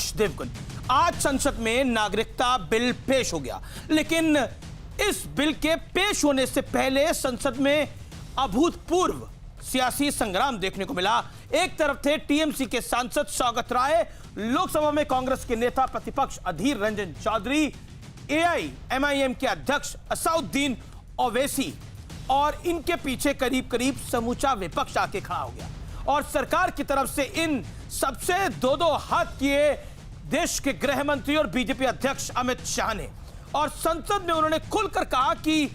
विपक्ष देवगन। आज संसद में नागरिकता बिल पेश हो गया, लेकिन इस बिल के पेश होने से पहले संसद में अभूतपूर्व सियासी संग्राम देखने को मिला। एक तरफ थे टीएमसी के सांसद स्वागत राय, लोकसभा में कांग्रेस के नेता प्रतिपक्ष अधीर रंजन चौधरी, एआईएमआईएम के अध्यक्ष असाउद्दीन ओवैसी, और इनके पीछे करीब करीब समूचा विपक्ष आके खड़ा हो गया। और सरकार की तरफ से इन सबसे दो दो हाथ किए देश के गृह मंत्री और बीजेपी अध्यक्ष अमित शाह ने, और संसद में उन्होंने खुलकर कहा कि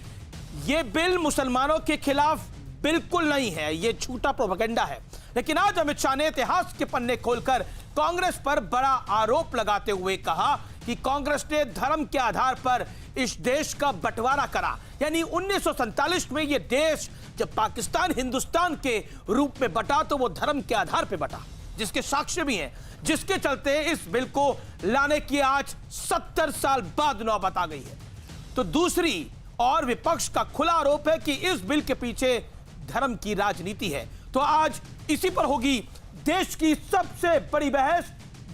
यह बिल मुसलमानों के खिलाफ बिल्कुल नहीं है, यह झूठा प्रोपेगेंडा है। लेकिन आज अमित शाह ने इतिहास के पन्ने खोलकर कांग्रेस पर बड़ा आरोप लगाते हुए कहा कि कांग्रेस ने धर्म के आधार पर इस देश का बंटवारा करा। यानी 1947 में यह देश जब पाकिस्तान हिंदुस्तान के रूप में बटा तो वो धर्म के आधार पर बटा, जिसके साक्ष्य भी हैं, जिसके चलते इस बिल को लाने की आज 70 साल बाद नौबत आ गई है। तो दूसरी और विपक्ष का खुला आरोप है कि इस बिल के पीछे धर्म की राजनीति है। तो आज इसी पर होगी देश की सबसे बड़ी बहस,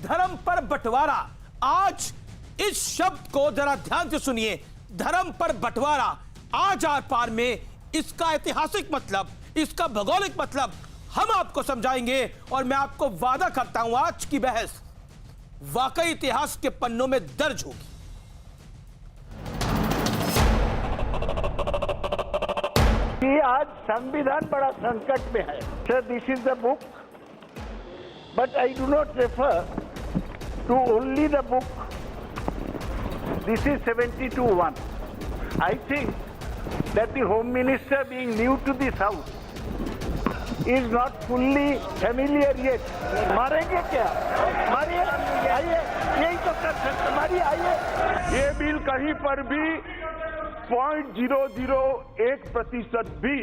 धर्म पर बंटवारा। आज इस शब्द को जरा ध्यान से सुनिए, धर्म पर बंटवारा। आज आर पार में इसका ऐतिहासिक मतलब, इसका भौगोलिक मतलब हम आपको समझाएंगे, और मैं आपको वादा करता हूं आज की बहस वाकई इतिहास के पन्नों में दर्ज होगी। कि आज संविधान बड़ा संकट में है। Sir, this is the book, but I do not refer to only the book. This is 72(1). I think that the Home Minister, being new to this House, is not fully familiar yet. मारेंगे क्या? मारिए, आइए, यही तो कर सकते, मारिए, आइए। ये बिल कहीं पर भी 0.001% भी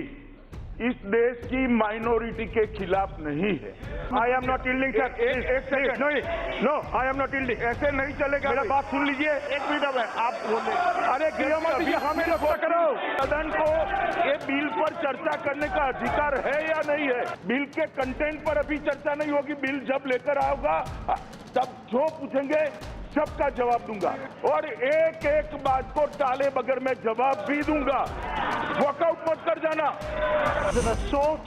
इस देश की माइनॉरिटी के खिलाफ नहीं है। I am not yielding sir, एक second, no, I am not yielding, ऐसे नहीं चलेगा। मेरा बात सुन लीजिए, एक मिनट में आप बोले। अरे गृहमंत्री, हमें करो सदन को ये बिल पर चर्चा करने का अधिकार है या नहीं है। बिल के कंटेंट पर अभी चर्चा नहीं होगी। बिल जब लेकर आओगा तब जो पूछेंगे सबका जवाब दूंगा, और एक एक बात को टाले बगैर मैं जवाब भी दूंगा। वॉकआउट मत कर जाना। An assault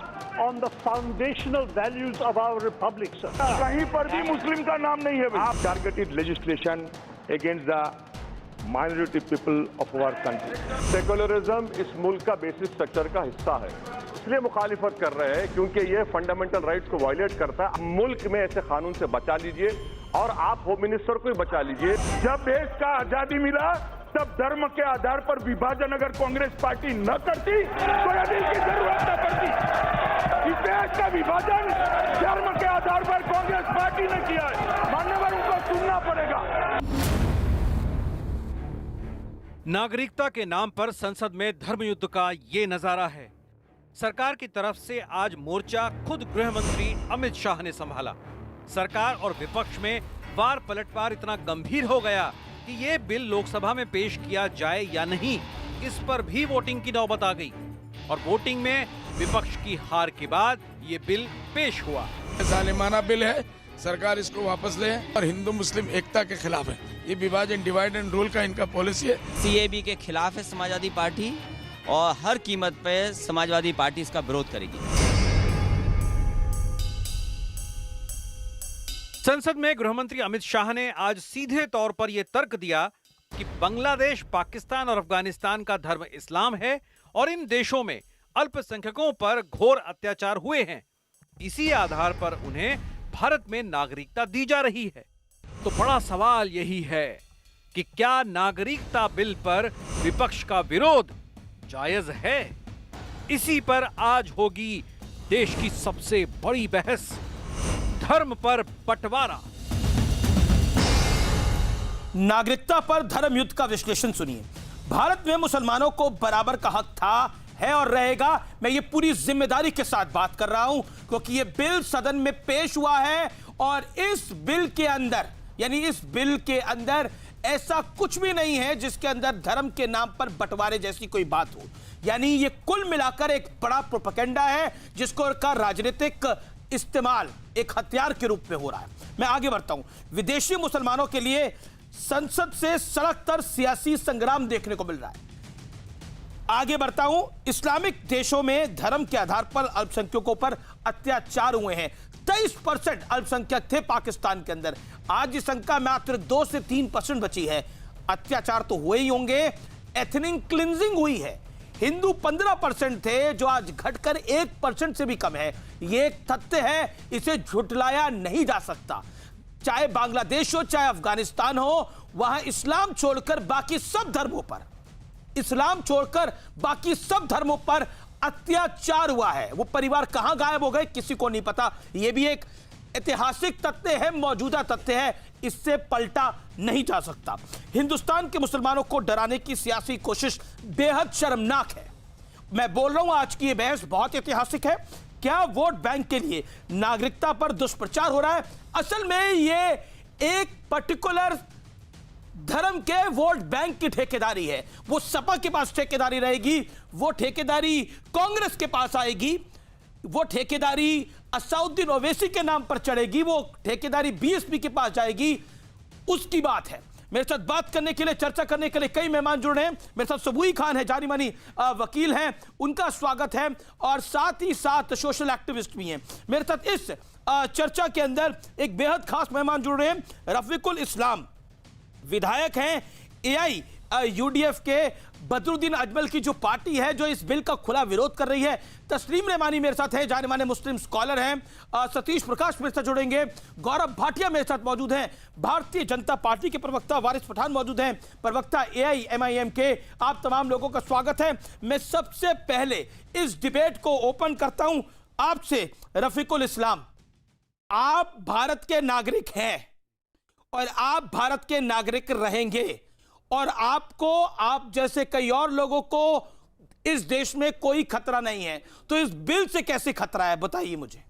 on the foundational values of our republic, sir. कहीं पर भी मुस्लिम का नाम नहीं है। आप targeted legislation against the minority people of our country. Secularism इस मुल्क का बेसिक स्ट्रक्चर का हिस्सा है, इसलिए मुखालिफत कर रहे हैं क्योंकि ये फंडामेंटल राइट्स को वायलेट करता है। मुल्क में ऐसे कानून से बचा लीजिए, और आप होम मिनिस्टर को ही बचा लीजिए। जब देश का आजादी मिला तब धर्म के आधार पर विभाजन अगर कांग्रेस पार्टी न करती तो यह बिल की जरूरत न पड़ती। इस देश का विभाजन धर्म के आधार पर कांग्रेस पार्टी ने किया है, मान्यवर, उनको सुनना पड़ेगा। नागरिकता के नाम पर संसद में धर्म युद्ध का ये नजारा है। सरकार की तरफ से आज मोर्चा खुद गृह मंत्री अमित शाह ने संभाला। सरकार और विपक्ष में वार पलटवार इतना गंभीर हो गया कि ये बिल लोकसभा में पेश किया जाए या नहीं, इस पर भी वोटिंग की नौबत आ गई। और वोटिंग में विपक्ष की हार के बाद ये बिल पेश हुआ। जालिमाना बिल है, सरकार इसको वापस ले, और हिंदू मुस्लिम एकता के खिलाफ है। ये विभाजन, डिवाइड एंड रूल का इनका पॉलिसी है। सीएबी के खिलाफ है समाजवादी पार्टी, और हर कीमत पे समाजवादी पार्टी इसका विरोध करेगी। संसद में गृहमंत्री अमित शाह ने आज सीधे तौर पर यह तर्क दिया कि बांग्लादेश, पाकिस्तान और अफगानिस्तान का धर्म इस्लाम है, और इन देशों में अल्पसंख्यकों पर घोर अत्याचार हुए हैं। इसी आधार पर उन्हें भारत में नागरिकता दी जा रही है। तो बड़ा सवाल यही है कि क्या नागरिकता बिल पर विपक्ष का विरोध जायज है? इसी पर आज होगी देश की सबसे बड़ी बहस, धर्म पर बंटवारा। नागरिकता पर धर्म युद्ध का विश्लेषण सुनिए। भारत में मुसलमानों को बराबर का हक था, है और रहेगा। मैं ये पूरी जिम्मेदारी के साथ बात कर रहा हूं क्योंकि ये बिल सदन में पेश हुआ है, और इस बिल के अंदर, यानी इस बिल के अंदर ऐसा कुछ भी नहीं है जिसके अंदर धर्म के नाम पर बंटवारे जैसी कोई बात हो। यानी ये कुल मिलाकर एक बड़ा प्रोपेगेंडा है जिसको का राजनीतिक इस्तेमाल एक हथियार के रूप में हो रहा है। मैं आगे बढ़ता हूं। विदेशी मुसलमानों के लिए संसद से सड़क तक सियासी संग्राम देखने को मिल रहा है। आगे बढ़ता हूं। इस्लामिक देशों में धर्म के आधार पर अल्पसंख्यकों पर अत्याचार हुए हैं। 23% अल्पसंख्यक थे पाकिस्तान के अंदर, आज ये संख्या मात्र 2 से 3% बची है। अत्याचार तो हुए ही होंगे, एथनिक क्लिंजिंग हुई है। हिंदू 15% थे जो आज घटकर 1% से भी कम है। यह एक तथ्य है, इसे झुटलाया नहीं जा सकता। चाहे बांग्लादेश हो चाहे अफगानिस्तान हो, वहां इस्लाम छोड़कर बाकी सब धर्मों पर अत्याचार हुआ है। वो परिवार कहां गायब हो गए किसी को नहीं पता। यह भी एक ऐतिहासिक तथ्य है, मौजूदा तथ्य है, इससे पलटा नहीं जा सकता। हिंदुस्तान के मुसलमानों को डराने की सियासी कोशिश बेहद शर्मनाक है। मैं बोल रहा हूं आज की यह बहस बहुत ऐतिहासिक है। क्या वोट बैंक के लिए नागरिकता पर दुष्प्रचार हो रहा है? असल में यह एक पर्टिकुलर धर्म के वोट बैंक की ठेकेदारी है। वो सपा के पास ठेकेदारी रहेगी, वो ठेकेदारी कांग्रेस के पास आएगी, वो ठेकेदारी असदुद्दीन ओवैसी के नाम पर चढ़ेगी, वो ठेकेदारी बीएसपी के पास जाएगी। उसकी बात है। मेरे साथ बात करने के लिए, चर्चा करने के लिए कई मेहमान जुड़ रहे हैं। मेरे साथ सबूई खान है, जानी मानी वकील हैं, उनका स्वागत है, और साथ ही साथ सोशल एक्टिविस्ट भी हैं। मेरे साथ इस चर्चा के अंदर एक बेहद खास मेहमान जुड़ रहे हैं। रफीकुल इस्लाम विधायक हैं, AIUDF के बदरुद्दीन अजमल की जो पार्टी है जो इस बिल का खुला विरोध कर रही है। तस्लीम रहमानी मेरे साथ है, जाने माने मुस्लिम स्कॉलर हैं। सतीश प्रकाश मेरे साथ जुड़ेंगे। गौरव भाटिया मेरे साथ मौजूद हैं। भारतीय जनता पार्टी के प्रवक्ता वारिस पठान मौजूद हैं, प्रवक्ता AIMIM के। आप तमाम लोगों का स्वागत है। मैं सबसे पहले इस डिबेट को ओपन करता हूं आपसे। रफीकुल इस्लाम, आप भारत के नागरिक हैं और आप भारत के नागरिक रहेंगे, और आपको, आप जैसे कई और लोगों को इस देश में कोई खतरा नहीं है, तो इस बिल से कैसे खतरा है, बताइए मुझे।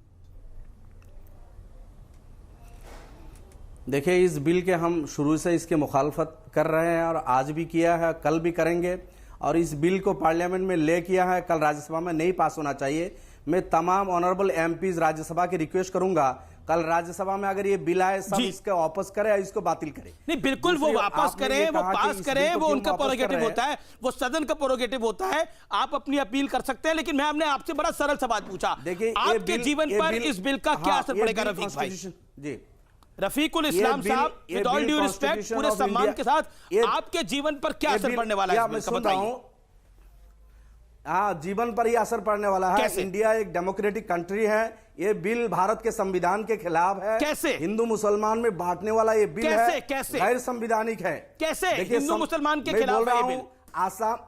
देखिए, इस बिल के हम शुरू से इसके मुखालफत कर रहे हैं और आज भी किया है, कल भी करेंगे। और इस बिल को पार्लियामेंट में ले किया है, कल राज्यसभा में नहीं पास होना चाहिए। मैं तमाम ऑनरेबल MPs राज्यसभा की रिक्वेस्ट करूंगा, कल राज्यसभा में अगर ये बिल आए सब इसका वापस करें, इसको बातिल करें। नहीं, बिल्कुल वो वापस करें, वो पास करें, वो उनका प्रोरोगेटिव होता है, वो सदन का प्रोरोगेटिव होता है। आप अपनी अपील कर सकते हैं, लेकिन मैं हमने आपसे बड़ा सरल सवाल पूछा। देखिए, आपके जीवन पर इस बिल का क्या असर पड़ेगा रफीक भाई? जी, रफीकुल इस्लाम साहब, विद ऑल ड्यू रिस्पेक्ट, पूरे सम्मान के साथ, आपके जीवन पर क्या असर पड़ने वाला है इस बिल का, बताइए। हाँ, जीवन पर ही असर पड़ने वाला है। इंडिया एक डेमोक्रेटिक कंट्री है। ये बिल भारत के संविधान के खिलाफ है। कैसे? हिंदू मुसलमान में बांटने वाला ये बिल है, कैसे? गैर संविधानिक है। कैसे हिंदू मुसलमान के खिलाफ है ये बिल? आसाम,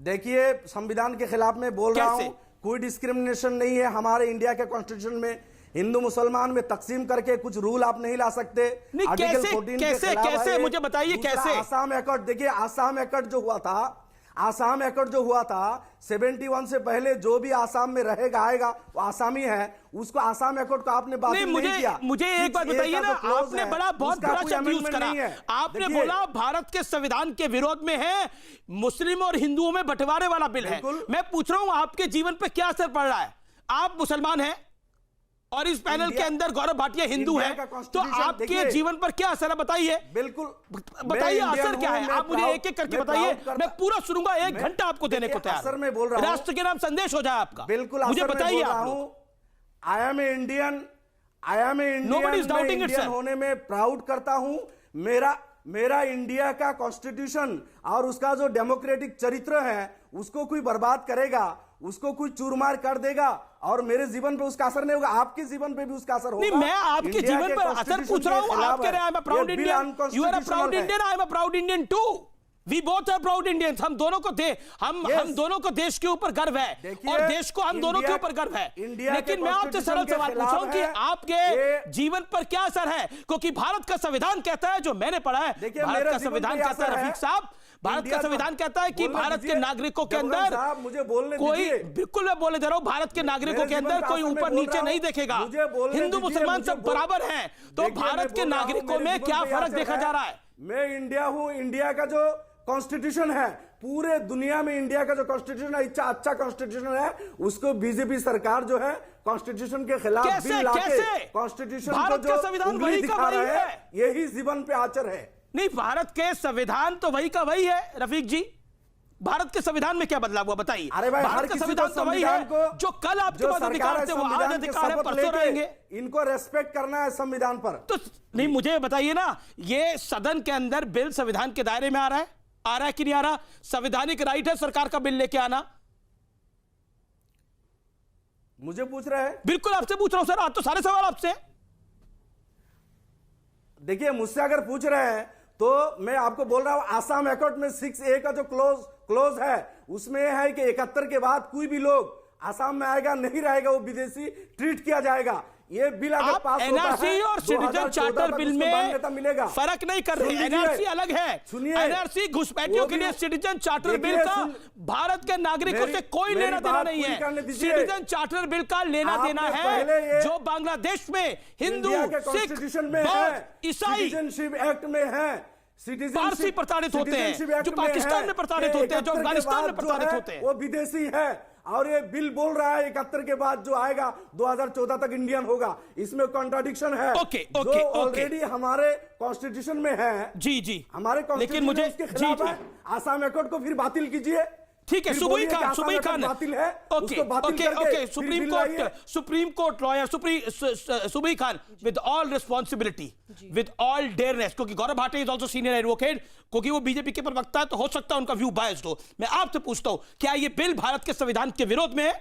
देखिए, संविधान के खिलाफ में बोल रहा हूं, कोई डिस्क्रिमिनेशन नहीं है हमारे इंडिया के कॉन्स्टिट्यूशन में। हिंदू मुसलमान में तकसीम करके कुछ रूल आप नहीं ला सकते। आर्टिकल 14 कैसे मुझे बताइए कैसे? आसाम एकॉर्ड, देखिए, आसाम एकॉर्ड जो हुआ था, आसाम एकॉर्ड जो हुआ था 71 से पहले, जो भी आसाम में रहेगा आएगा वो आसामी है, उसको आसाम एकॉर्ड को आपने बात नहीं किया। मुझे एक बात बताइए ना, आपने बहुत बड़ा शब्द यूज करा। आपने बोला भारत के संविधान के विरोध में है, मुस्लिम और हिंदुओं में बंटवारे वाला बिल है। मैं पूछ रहा हूं आपके जीवन पर क्या असर पड़ रहा है? आप मुसलमान हैं और इस पैनल के अंदर गौरव भाटिया हिंदू है, तो आपके जीवन पर क्या असर है, बताइए। बिल्कुल बताइए, असर क्या है? आप मुझे एक एक करके बताइए, मैं पूरा सुनूंगा, 1 घंटा आपको देने को तैयार। असर में बोल रहा हूं, राष्ट्र के नाम संदेश हो जाए आपका। बिल्कुल, मुझे बताइए। आई एम ए इंडियन होने में प्राउड करता हूं। मेरा इंडिया का कॉन्स्टिट्यूशन और उसका जो डेमोक्रेटिक चरित्र है उसको कोई बर्बाद करेगा, उसको कोई चूरमार कर देगा और मेरे जीवन पे उसका असर नहीं होगा, आपके जीवन पे भी उसका असर होगा। नहीं, मैं आपके जीवन पर असर पूछ रहा हूं। आप कह रहे हैं I am a proud Indian, you are a proud Indian, I am a proud Indian too. We both are proud Indians. हम दोनों को हम दोनों को देश के ऊपर गर्व है और देश को हम दोनों के ऊपर गर्व है। लेकिन मैं आपसे सरल सवाल पूछ रहा हूं कि आपके जीवन पर क्या असर है, क्योंकि भारत का संविधान कहता है, जो मैंने पढ़ा है, भारत का संविधान कहता है, रफीक साहब, भारत का संविधान कहता है कि भारत के नागरिकों के अंदर मुझे बोलने कोई, बिल्कुल मैं बोले दे रहा हूं, भारत के नागरिकों के अंदर कोई ऊपर नीचे नहीं देखेगा, हिंदू मुसलमान सब बराबर हैं। तो भारत के नागरिकों में क्या फर्क देखा जा रहा है? मैं इंडिया हूं, इंडिया का जो कॉन्स्टिट्यूशन है, पूरे दुनिया में इंडिया का जो कॉन्स्टिट्यूशन है, अच्छा कॉन्स्टिट्यूशन है, उसको बीजेपी सरकार जो है कॉन्स्टिट्यूशन के खिलाफ कैसे? बिल लाके कैसे? कॉन्स्टिट्यूशन को भारत का जो संविधान उंगली वही का दिखा वही रहे है। हैं, यही जीवन पे आचर है। नहीं, भारत के संविधान तो वही का वही है रफीक जी। भारत के संविधान में क्या बदलाव हुआ बताइए? अरे भाई, हर भारत का किसी संविधान को तो वही है संविधान को जो कल आपके जो पास सरकार अधिकार है, थे वो आज संविधान के अधिकार है, शपथ परसों लेके रहेंगे। इनको रेस्पेक्ट करना है संविधान पर। तो नहीं, मुझे बताइए ना, ये सदन के अंदर बिल संविधान के दायरे में आ रहा है कि नहीं आ रहा? संवैधानिक राइट है सरकार का बिल लेके आना। मुझे पूछ रहे हैं? बिल्कुल आपसे पूछ रहा हूं सर, आज तो सारे सवाल आपसे हैं। देखिए, मुझसे अगर पूछ रहे हैं तो मैं आपको बोल रहा हूं, आसाम अकॉर्ड में 6A का जो क्लोज है उसमें यह है कि 71 के बाद कोई भी लोग आसाम में आएगा नहीं रहेगा, वो विदेशी ट्रीट किया जाएगा। ये बिल अगर पास होता है, एनआरसी और सिटीजन चार्टर बिल में मिलेगा। फर्क नहीं कर रहे। एनआरसी अलग है। सुनिए, एनआरसी घुसपैठियों के लिए सिटीजन चार्टर बिल का भारत के नागरिकों से कोई लेना देना नहीं है। सिटीजन चार्टर बिल का लेना देना है जो बांग्लादेश में हिंदू, सिख, बौद्ध, ईसाई सिटीजनशिप एक्ट में है। पारसी प्रताड़ित होते हैं, जो पाकिस्तान में प्रताड़ित होते हैं, जो अफगानिस्तान में प्रताड़ित होते हैं, वो विदेशी है। और ये बिल बोल रहा है 71 के बाद जो आएगा 2014 तक इंडियन होगा। इसमें कॉन्ट्राडिक्शन है। जो ऑलरेडी हमारे कॉन्स्टिट्यूशन में है। जी हमारे लेकिन मुझे उसके खिलाफ है। आसाम अकॉर्ड को फिर बातिल कीजिए। ठीक है, सुबही खान बातिल है। Okay, supreme court lawyer Subhi Khan, with all responsibility, with all dearness, क्योंकि Gaurav Bhati is also senior advocate, क्योंकि वो बीजेपी के प्रवक्ता है, तो हो सकता है उनका व्यू बायस्ड हो। मैं आपसे पूछता हूं, क्या ये बिल भारत के संविधान के विरोध में है?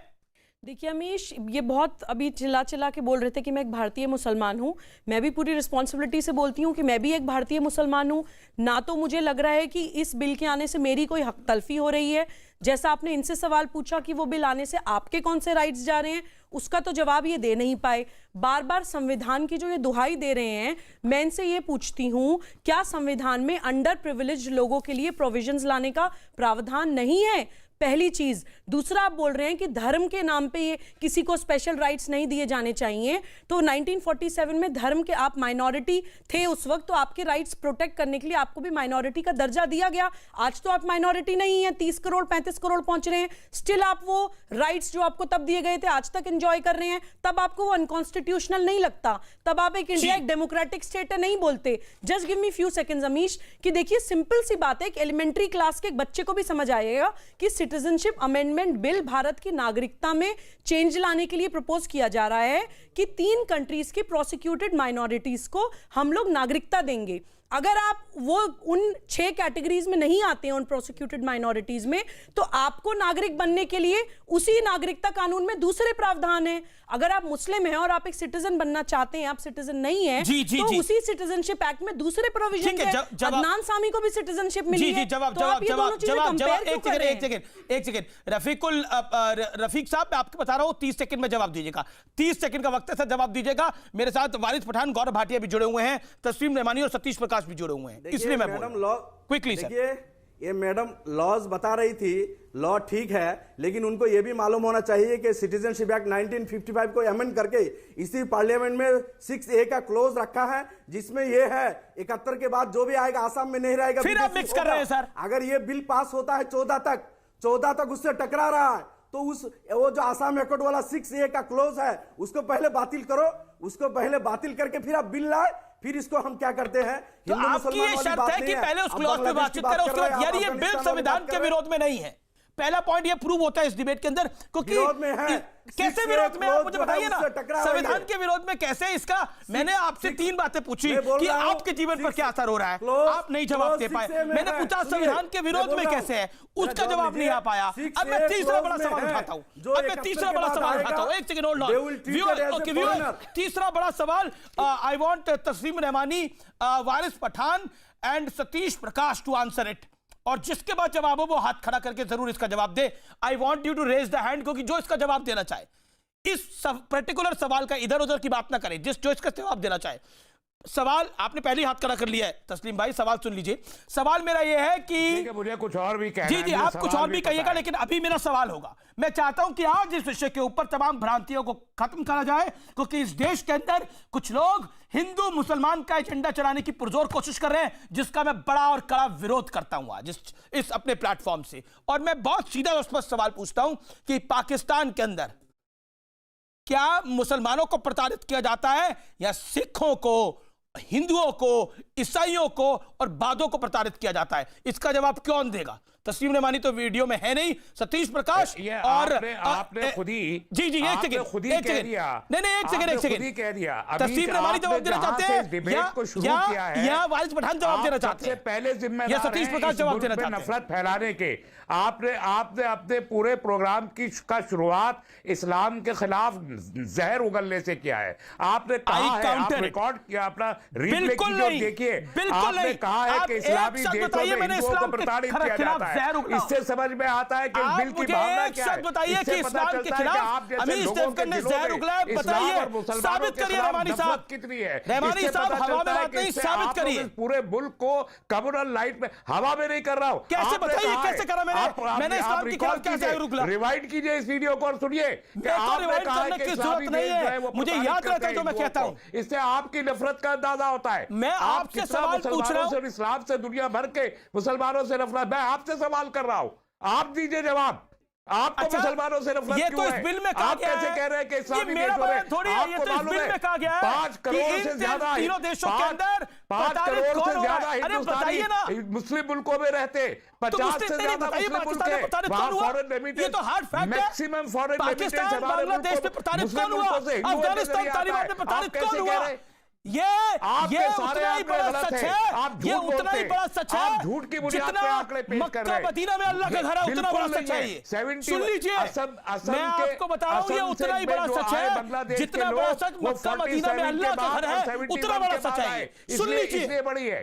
देखिए अमीश, ये बहुत अभी चिल्ला के बोल रहे थे कि मैं एक भारतीय मुसलमान हूँ। मैं भी पूरी रिस्पॉन्सिबिलिटी से बोलती हूँ कि मैं भी एक भारतीय मुसलमान हूँ। ना तो मुझे लग रहा है कि इस बिल के आने से मेरी कोई हक तलफी हो रही है। जैसा आपने इनसे सवाल पूछा कि वो बिल आने से आपके कौन से राइट्स जा रहे हैं, उसका तो जवाब ये दे नहीं पाए। बार बार संविधान की जो ये दुहाई दे रहे हैं, मैं इनसे ये पूछती हूँ, क्या संविधान में अंडर प्रिविलेज्ड लोगों के लिए प्रोविजंस लाने का प्रावधान नहीं है? पहली चीज। दूसरा, आप बोल रहे हैं कि धर्म के नाम पे ये किसी को स्पेशल राइट्स नहीं दिए जाने चाहिए। तो 1947 में धर्म के आप माइनॉरिटी थे उस वक्त, तो आपके राइट्स प्रोटेक्ट करने के लिए आपको भी माइनॉरिटी का दर्जा दिया गया। आज तो आप माइनॉरिटी नहीं है, 30 करोड़ 35 करोड़ पहुंच रहे हैं, स्टिल आप वो राइट्स जो आपको तब दिए गए थे आज तक एंजॉय कर रहे हैं। तब आपको वो अनकॉन्स्टिट्यूशनल नहीं लगता, तब आप एक इंडिया एक डेमोक्रेटिक स्टेट है नहीं बोलते। Just give me few seconds Amish, कि देखिए सिंपल सी बात है, एक एलिमेंट्री क्लास के एक बच्चे को भी समझ आएगा कि सिटीजनशिप अमेंडमेंट बिल भारत की नागरिकता में चेंज लाने के लिए प्रपोज किया जा रहा है कि 3 कंट्रीज की प्रोसिक्यूटेड माइनॉरिटीज को हम लोग नागरिकता देंगे। अगर आप वो उन 6 कैटेगरीज में नहीं आते हैं, उन प्रोसिक्यूटेड माइनॉरिटीज में, तो आपको नागरिक बनने के लिए उसी नागरिकता कानून में दूसरे प्रावधान हैं। अगर आप मुस्लिम हैं और आप एक सिटीजन बनना चाहते हैं, आप सिटीजन नहीं है, तो उसी सिटीजनशिप एक्ट में दूसरे प्रोविजन है। अदनान सामी को भी सिटीजनशिप मिली है। एक सेकंड रफीक साहब, मैं आपको बता रहा हूं, 30 सेकंड में जवाब दीजिएगा। 30 सेकंड का वक्त है सर, जवाब दीजिएगा। मेरे साथ वारिस पठान, गौरव भाटिया भी जुड़े हुए हैं, तस्लीम रहमानी और सतीश प्रकाश भी जुड़े हुए हैं, इसलिए मैं बोल रहा हूं क्विकली सर। ये मैडम लॉज बता रही थी, लॉ ठीक है, लेकिन उनको ये भी मालूम होना चाहिए कि सिटीजनशिप एक्ट 1955 को अमेंड करके इसी पार्लियामेंट में 6A का क्लोज रखा है, जिसमें ये है 71 के बाद जो भी आएगा आसाम में नहीं रहेगा। फिर आप मिक्स कर रहे हैं सर। अगर ये बिल पास होता है 14 तक उससे टकरा रहा है, तो वो जो आसाम अकॉर्ड वाला 6A का क्लोज है उसको पहले बातिल करो। उसको पहले बातिल करके फिर आप बिल लाए, फिर इसको हम क्या करते हैं, तो आपकी ये शर्त है कि पहले उस क्लॉज पे बातचीत करें, उसके बाद यार ये बिल संविधान के विरोध में नहीं है। पहला पॉइंट ये प्रूव होता है इस डिबेट के अंदर, क्योंकि कैसे विरोध में, आप मुझे बताइए ना, संविधान के विरोध में कैसे? इसका मैंने आपसे 3 बातें पूछी कि आपके जीवन पर क्या असर हो रहा है, आप नहीं जवाब दे पाए। मैंने पूछा संविधान के विरोध में कैसे है, उसका जवाब नहीं आ पाया। अब मैं तीसरा बड़ा सवाल उठाता हूं, एक सेकंड होल्ड ऑन। तीसरा बड़ा सवाल, I want Tasleem Rahmani, Waris Pathan and Satish Prakash to answer it, और जिसके बाद जवाब हो वो हाथ खड़ा करके जरूर इसका जवाब दे। I want you to raise the hand, क्योंकि जो इसका जवाब देना चाहे, इस पर्टिकुलर सवाल का इधर उधर की बात ना करें, जो इसका जवाब देना चाहे। सवाल आपने पहले ही हाथ खड़ा कर लिया है, तस्लीम भाई सवाल सुन लीजिए। सवाल मेरा यह है कि मुझे कुछ और भी कहना है, जी आप कुछ और भी कहिएगा, लेकिन अभी मेरा सवाल होगा, मैं चाहता हूं कि आज इस विषय के ऊपर तमाम भ्रांतियों को खत्म करा जाए, क्योंकि इस देश के अंदर कुछ लोग हिंदू मुसलमान का एजेंडा चलाने की पुरजोर कोशिश कर रहे हैं, जिसका मैं बड़ा और कड़ा विरोध करता हूं आज इस अपने प्लेटफॉर्म से। और मैं बहुत सीधा और स्पष्ट सवाल पूछता हूं कि पाकिस्तान के अंदर क्या मुसलमानों को प्रताड़ित किया जाता है या सिखों को, हिंदुओं को, ईसाइयों को और बादों को प्रताड़ित किया जाता है? इसका जवाब कौन देगा? तस्लीम रहमानी तो वीडियो में है नहीं, सतीश प्रकाश और आपने खुद ही जी एक सेकंड खुद ही कह दिया। नहीं एक सेकंड कह दिया। तस्लीम रहमानी जवाब देना चाहते हैं या वारिस पठान जवाब देना चाहते हैं? पहले जिम्मेदार या सतीश प्रकाश जवाब देना चाहते हैं? नफरत फैलाने के आपने अपने पूरे प्रोग्राम का शुरुआत इस्लाम के खिलाफ जहर उगलने से किया है। आपने कहा है, आप रिकॉर्ड किया अपना, बिल्कुल नहीं, देखिए बिल्कुल आपने कहा है कि इस्लामी देशों में हिंदुओं को प्रताड़ित किया जाता है। इससे समझ में आता है कि इस बिल की भावना क्या है। बताइए कि इस्लाम के खिलाफ अमीर स्टेफन ने जहर उगला है, बताइए, साबित करिए रहमानी साहब। कितनी है रहमानी साहब, हवा में बात नहीं, साबित करिए। पूरे मुल्क को कम्युनल लाइट में, हवा में नहीं कर रहा हूं। कैसे बताइए, कैसे करा मैंने इस्लाम के खिलाफ क्या जहर उगला? रिवाइंड कीजिए इस वीडियो को और सुनिए। रिवाइंड करने की जरूरत नहीं है, मुझे याद रहता है जो मैं कहता हूं। इससे आपकी नफरत का अंदाजा होता है। मैं आपसे सवाल पूछ रहा हूं, इस्लाम से, दुनिया भर के मुसलमानों से नफरत, मैं आपसे सवाल कर रहा हूं, आप दीजिए जवाब। आपको मुसलमानों से नफरत ये क्यों तो इस बिल में कहा गया है? कैसे कह रहे हैं कि इस्लामी मेरा देशों में, थोड़ी है, ये तो इस बिल में कहा गया है 5 करोड़ से ज्यादा तीनों देशों के अंदर 5 करोड़ से ज्यादा हिंदुस्तानी मुस्लिम मुल्कों में रहते, 50 से ज्यादा मुस्लिम मुल्क है, वहां फॉरेन रेमिटेंस, ये तो हार्ड फैक्ट है। मैक्सिमम फॉरेन रेमिटेंस पाकिस्तान, हमारे बांग्लादेश में प्रताड़ित कौन हुआ? अफगानिस्तान, तालिबान में प्रताड़ित कौन हुआ? ये उतना ही बड़ा सच है, ये उतना ही बड़ा सच है, झूठ की बुनियाद पे आंकड़े पेश कर रहे हैं। मदीना में अल्लाह का घर है, उतना बड़ा सच है ये। सुन लीजिए, मैं आपको बता रहा हूं, ये उतना ही बड़ा सच है, जितना बड़ा सच मक्का मदीना में अल्लाह का घर है, उतना बड़ा सच है। सुन लीजिए, बड़ी है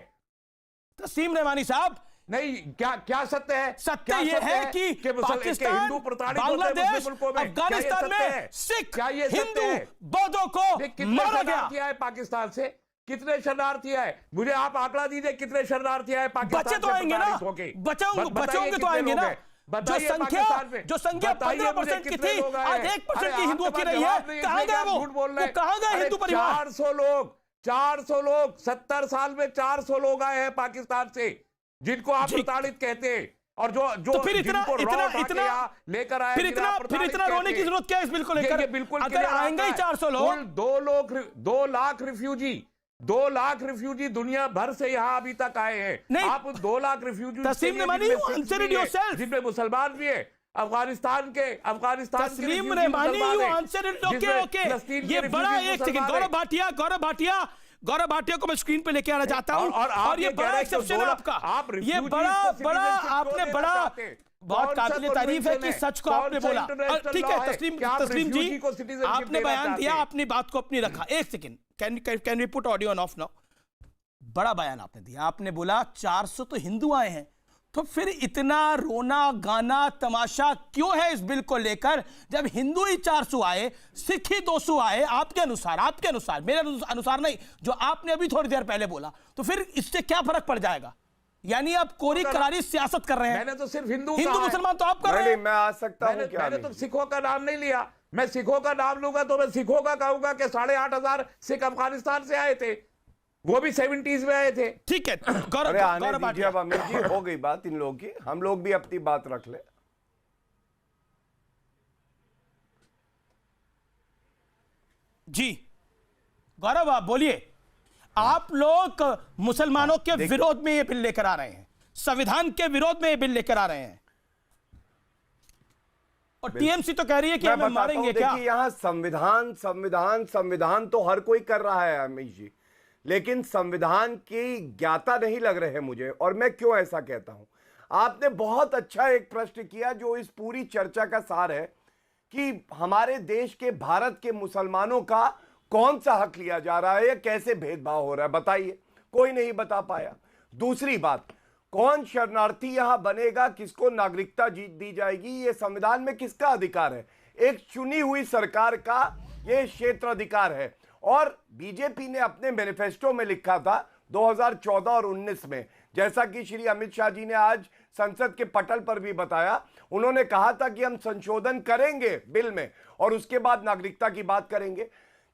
तस्लीम रहमानी साहब। नहीं, क्या सत्य है? सत्य यह है कि पाकिस्तान, बांग्लादेश, अफगानिस्तान में सिख, हिंदू, बौद्धों को मारा गया है। पाकिस्तान से कितने शरणार्थी आए? मुझे आप आंकड़ा दीजिए, कितने शरणार्थी आए पाकिस्तान? बच्चे तो आएंगे ना, बच्चों तो आएंगे ना। जो संख्या 15% की थी, आज 1% की हिंदुओं की रही है। कहां गए वो? कहां गए हिंदू परिवार? 400 लोग 70 साल में 400 लोग आए हैं पाकिस्तान से, जिनको आप प्रताड़ित कहते हैं। और जो तो फिर इतना लेकर आए, फिर इतना रोने की जरूरत क्या है इस बिल को लेकर? बिल्कुल अगर आएंगे ही 400 लोग, 2 लाख रिफ्यूजी दुनिया भर से यहाँ अभी तक आए हैं। आप 2 लाख रिफ्यूजी जिनमें मुसलमान भी है, अफगानिस्तान के तस्लीम रहमानी, ये बड़ा एक सेकंड, गौरव भाटिया को मैं स्क्रीन पे लेके आना चाहता हूं। और ये बड़ा एक्सेप्शन है आपका, ये बड़ा आपने बड़ा बहुत काबिल तारीफ है कि सच को आपने बोला। ठीक है तस्लीम जी, आपने बयान दिया, अपनी बात को अपनी रखा। एक second, can we put audio on off now? बड़ा बयान आपने दिया, आपने बोला 400 तो हिंदू आए हैं, तो फिर इतना रोना गाना तमाशा क्यों है इस बिल को लेकर, जब हिंदू ही 400 आए, सिख ही 200 आए? आपके अनुसार, मेरे अनुसार नहीं, जो आपने अभी थोड़ी देर पहले बोला, तो फिर इससे क्या फर्क पड़ जाएगा? यानी आप कोरी करारी सियासत कर रहे हैं। मैंने तो सिर्फ हिंदू मुसलमान तो आप कर रहे हैं। मैं आ सकता हूं क्या? मैंने तो सिखों का नाम नहीं लिया। मैं सिखों का नाम लूंगा तो मैं सिखों का कहूंगा कि 8,500 सिख अफगानिस्तान से आए थे, वो भी 70s में आए थे। ठीक है, गौरव अमीर जी, हो गई बात इन लोगों की, हम लोग भी अपनी बात रख ले। जी गौरव, आप बोलिए। आप लोग मुसलमानों के विरोध में ये बिल लेकर आ रहे हैं, संविधान के विरोध में ये बिल लेकर आ रहे हैं, और टीएमसी तो कह रही है कि हमें मारेंगे क्या? यहां संविधान तो हर कोई कर रहा है अमीर जी, लेकिन संविधान की ज्ञाता नहीं लग रहे हैं मुझे। और मैं क्यों ऐसा कहता हूं? आपने बहुत अच्छा एक प्रश्न किया जो इस पूरी चर्चा का सार है कि हमारे देश के, भारत के मुसलमानों का कौन सा हक लिया जा रहा है या कैसे भेदभाव हो रहा है, बताइए। कोई नहीं बता पाया। दूसरी बात, कौन शरणार्थी यहां बनेगा, किसको नागरिकता दी जाएगी, ये संविधान में किसका अधिकार है? एक चुनी हुई सरकार का यह क्षेत्राधिकार है। और बीजेपी ने अपने मैनिफेस्टो में लिखा था 2014 और 19 में, जैसा कि श्री अमित शाह जी ने आज संसद के पटल पर भी बताया, उन्होंने कहा था कि हम संशोधन करेंगे बिल में और उसके बाद नागरिकता की बात करेंगे।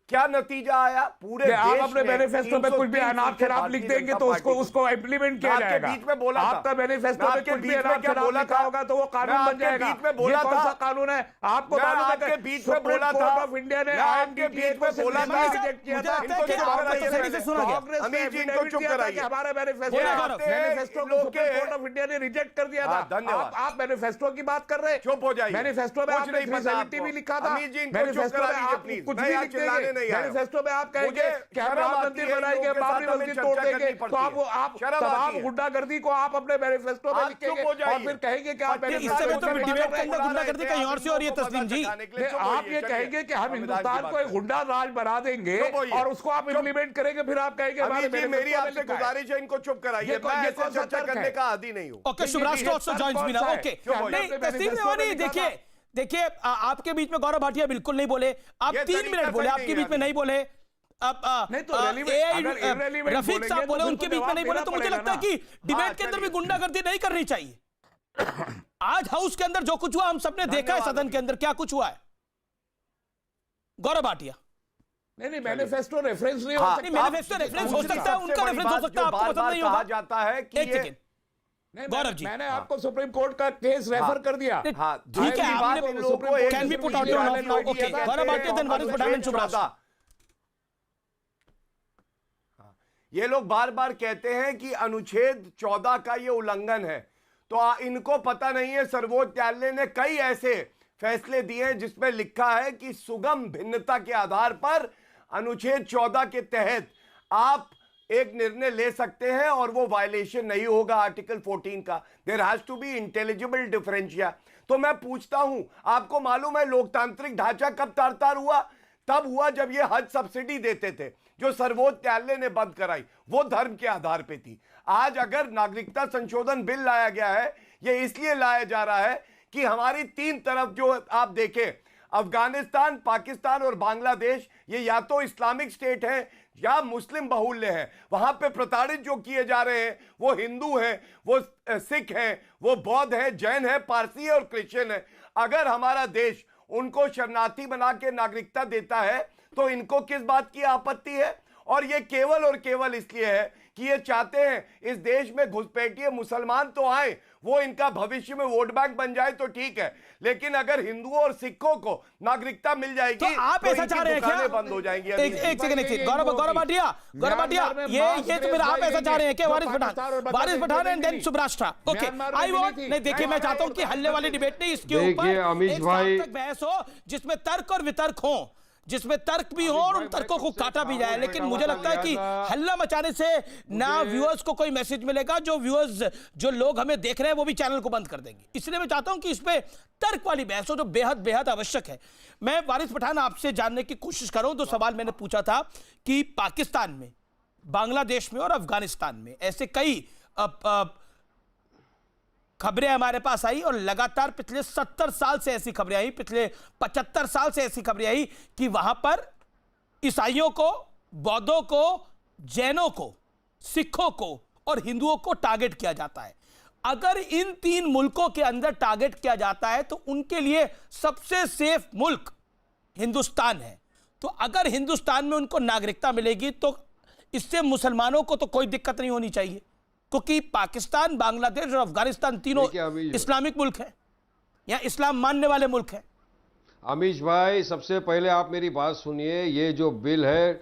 क्या नतीजा आया? पूरे आप देश अपने में मैनिफेस्टो में कुछ भी 303 अनाप शराब लिख देंगे तो उसको इम्प्लीमेंट किया आपके जाएगा। बीच में बोला था। आपका मैनिफेस्टो में आपके कुछ भी बीच में अनाप क्या शराब बोला लिखा था? होगा तो वो कानून मैं बन आपके जाएगा। बीच में बोला ये कौन था। सा कानून है? आपको मैं मालूम है आपके कि बीच में सुप्रीम बोला था। कोर्ट ऑफ इंडिया ने मैं आपके बीच में बोला था। रिजेक्ट किया था। मुझे लगता है कि आपको सही से सुना गया। कांग्रेस ने अमीर जी, इनको एफिडेविट चुप दिया था कराइए। कि हमारा बोले मैनिफेस्टो जाते को लोग सुप्रीम के- कोर्ट ऑफ इंडिया ने रिजेक्ट कर दिया था। धन्यवाद। आप मैनिफेस्टो की बात कर रहे हैं? चुप हो जाइए। मैनिफेस्टो में कुछ आपने नहीं पता 370 आपको। भी लिखा था। अमीर जी, इनको चुप मैनिफेस्टो करा में दीजिए, आप प्लीज। कुछ मैं भी यहाँ लिख चिल्लाने देंगे। नहीं आया हूं। मैनिफेस्टो में आप कहेंगे मुझे कि हम शर्म राम आती मंदिर है, बनाएंगे, लोगों के बाबरी साथ हमें मस्जिद चर्चा तोड़ करनी देंगे, पड़ती तो है। आप शर्म आती तमाम है। गुंडागर्दी को आप अपने मैनिफेस्टो में आप लिखेंगे चुप हो और जाइए। फिर कहेंगे कि आप पच्चीस इस समय तो साल डिबेट के अंदर गुंडागर्दी कहीं और से हो रही है तस्लीम जी। आप ये कहेंगे कि हम हिंदुस्तान को एक गुंडा राज बना देंगे और उसको आप इम्प्लीमेंट करेंगे, फिर आप कहेंगे हमारे अमीर जी, मेरी मैनिफेस्टो में आपसे लिखा है। गुजारिश है, इनको चुप कराइए। ये मैं ये ऐसे कौन सा चर्चा तर्क करने है? का आदी नहीं हूँ। Okay, Shubhrashtra also joins me now. Okay, नहीं तस्लीम नेवानी, देखिए देखिए आपके बीच में गौरव भाटिया बिल्कुल नहीं बोले। आप ये 3 तरीका मिनट बोले, सही आपके नहीं बीच में है। नहीं बोले। अब नहीं तो irrelevant- अगर irrelevant रफीक बोलेंगे साहब तो बोले, फिर उनके तो बीच में जवाब नहीं बोले, देना तो मुझे पड़ेगा लगता है ना। कि डिबेट के अंदर भी गुंडागर्दी नहीं करनी चाहिए। आज हाउस के अंदर जो कुछ हुआ हम सबने देखा है, सदन के अंदर क्या कुछ हुआ है। गौरव भाटिया, नहीं मैनिफेस्टो रेफरेंस नहीं हो हाँ, सकता। मैनिफेस्टो रेफरेंस हो सकता है, उनका रेफरेंस हो सकता है, आपको पसंद नहीं होगा। जाता है कि एक ये सेकंड नहीं, गौरव जी। मैंने आपको सुप्रीम कोर्ट का केस रेफर कर दिया। हाँ, ठीक है, बात आपने इन लोगों को एक can be put out your now. Okay, Gaurav Bhatia, then Waris Pathan and Shubhrashtra. ये लोग बार बार कहते हैं कि अनुच्छेद 14 का ये उल्लंघन है, तो इनको पता नहीं है सर्वोच्च न्यायालय ने कई ऐसे फैसले दिए हैं जिसमें लिखा है कि सुगम भिन्नता के आधार पर अनुच्छेद 14 के तहत आप एक निर्णय ले सकते हैं और वो वायलेशन नहीं होगा आर्टिकल 14 का। There has to be intelligible differentia. तो मैं पूछता हूं, आपको मालूम है लोकतांत्रिक ढांचा कब तार-तार हुआ? तब हुआ जब ये हज सब्सिडी देते थे, जो सर्वोच्च न्यायालय ने बंद कराई, वो धर्म के आधार पे थी। आज अगर नागरिकता संशोधन बिल लाया गया है, ये इसलिए लाया जा रहा है कि हमारी 3 तरफ जो आप देखें, अफगानिस्तान, पाकिस्तान और बांग्लादेश, ये या तो इस्लामिक स्टेट है या मुस्लिम बहुल्य है। वहां पे प्रताड़ित जो किए जा रहे हैं वो हिंदू हैं, वो सिख हैं, वो बौद्ध हैं, जैन हैं, पारसी है और क्रिश्चियन है। अगर हमारा देश उनको शरणार्थी बना के नागरिकता देता है तो इनको किस बात की आपत्ति है? और ये केवल और केवल इसलिए है कि ये चाहते हैं इस देश में घुसपैठिए मुसलमान तो आए, वो इनका भविष्य में वोट बैंक बन जाए तो ठीक है, लेकिन अगर हिंदुओं और सिखों को नागरिकता मिल जाएगी तो आप ऐसा चाह रहे हैं क्या? बंद हो जाएंगी। एक सेकंड, गौरव भाटिया, ये तो मेरा आप ऐसा चाह रहे हैं कि Waris Pathan and then Shubhrashtra. Okay, I want, नहीं देखिए, मैं चाहता हूं कि हल्ले वाली डिबेट नहीं, इसके ऊपर अमीश भाई बहस हो जिसमें तर्क और वितर्क हो, जिसमें तर्क भी हो और उन तर्कों को काटा भी जाए। लेकिन मुझे लगता है कि हल्ला मचाने से ना व्यूअर्स को कोई मैसेज मिलेगा, जो व्यूअर्स, जो लोग हमें देख रहे हैं वो भी चैनल को बंद कर देंगे। इसलिए मैं चाहता हूं कि इस पे तर्क वाली बहस हो जो बेहद बेहद आवश्यक है। मैं वारिस पठान आपसे जानने की कोशिश कर रहा हूं, तो सवाल मैंने पूछा था कि पाकिस्तान में, बांग्लादेश में और अफगानिस्तान में ऐसे कई खबरें हमारे पास आई और लगातार पिछले 70 साल से ऐसी खबरें आई, पिछले 75 साल से ऐसी खबरें आई कि वहां पर ईसाइयों को, बौद्धों को, जैनों को, सिखों को और हिंदुओं को टारगेट किया जाता है। अगर इन 3 मुल्कों के अंदर टारगेट किया जाता है तो उनके लिए सबसे सेफ मुल्क हिंदुस्तान है। तो अगर हिंदुस्तान में उनको नागरिकता मिलेगी तो इससे मुसलमानों को तो कोई दिक्कत नहीं होनी चाहिए, क्योंकि पाकिस्तान, बांग्लादेश और अफगानिस्तान तीनों इस्लामिक मुल्क हैं या इस्लाम मानने वाले मुल्क हैं। अमीश भाई, सबसे पहले आप मेरी बात सुनिए। ये जो बिल है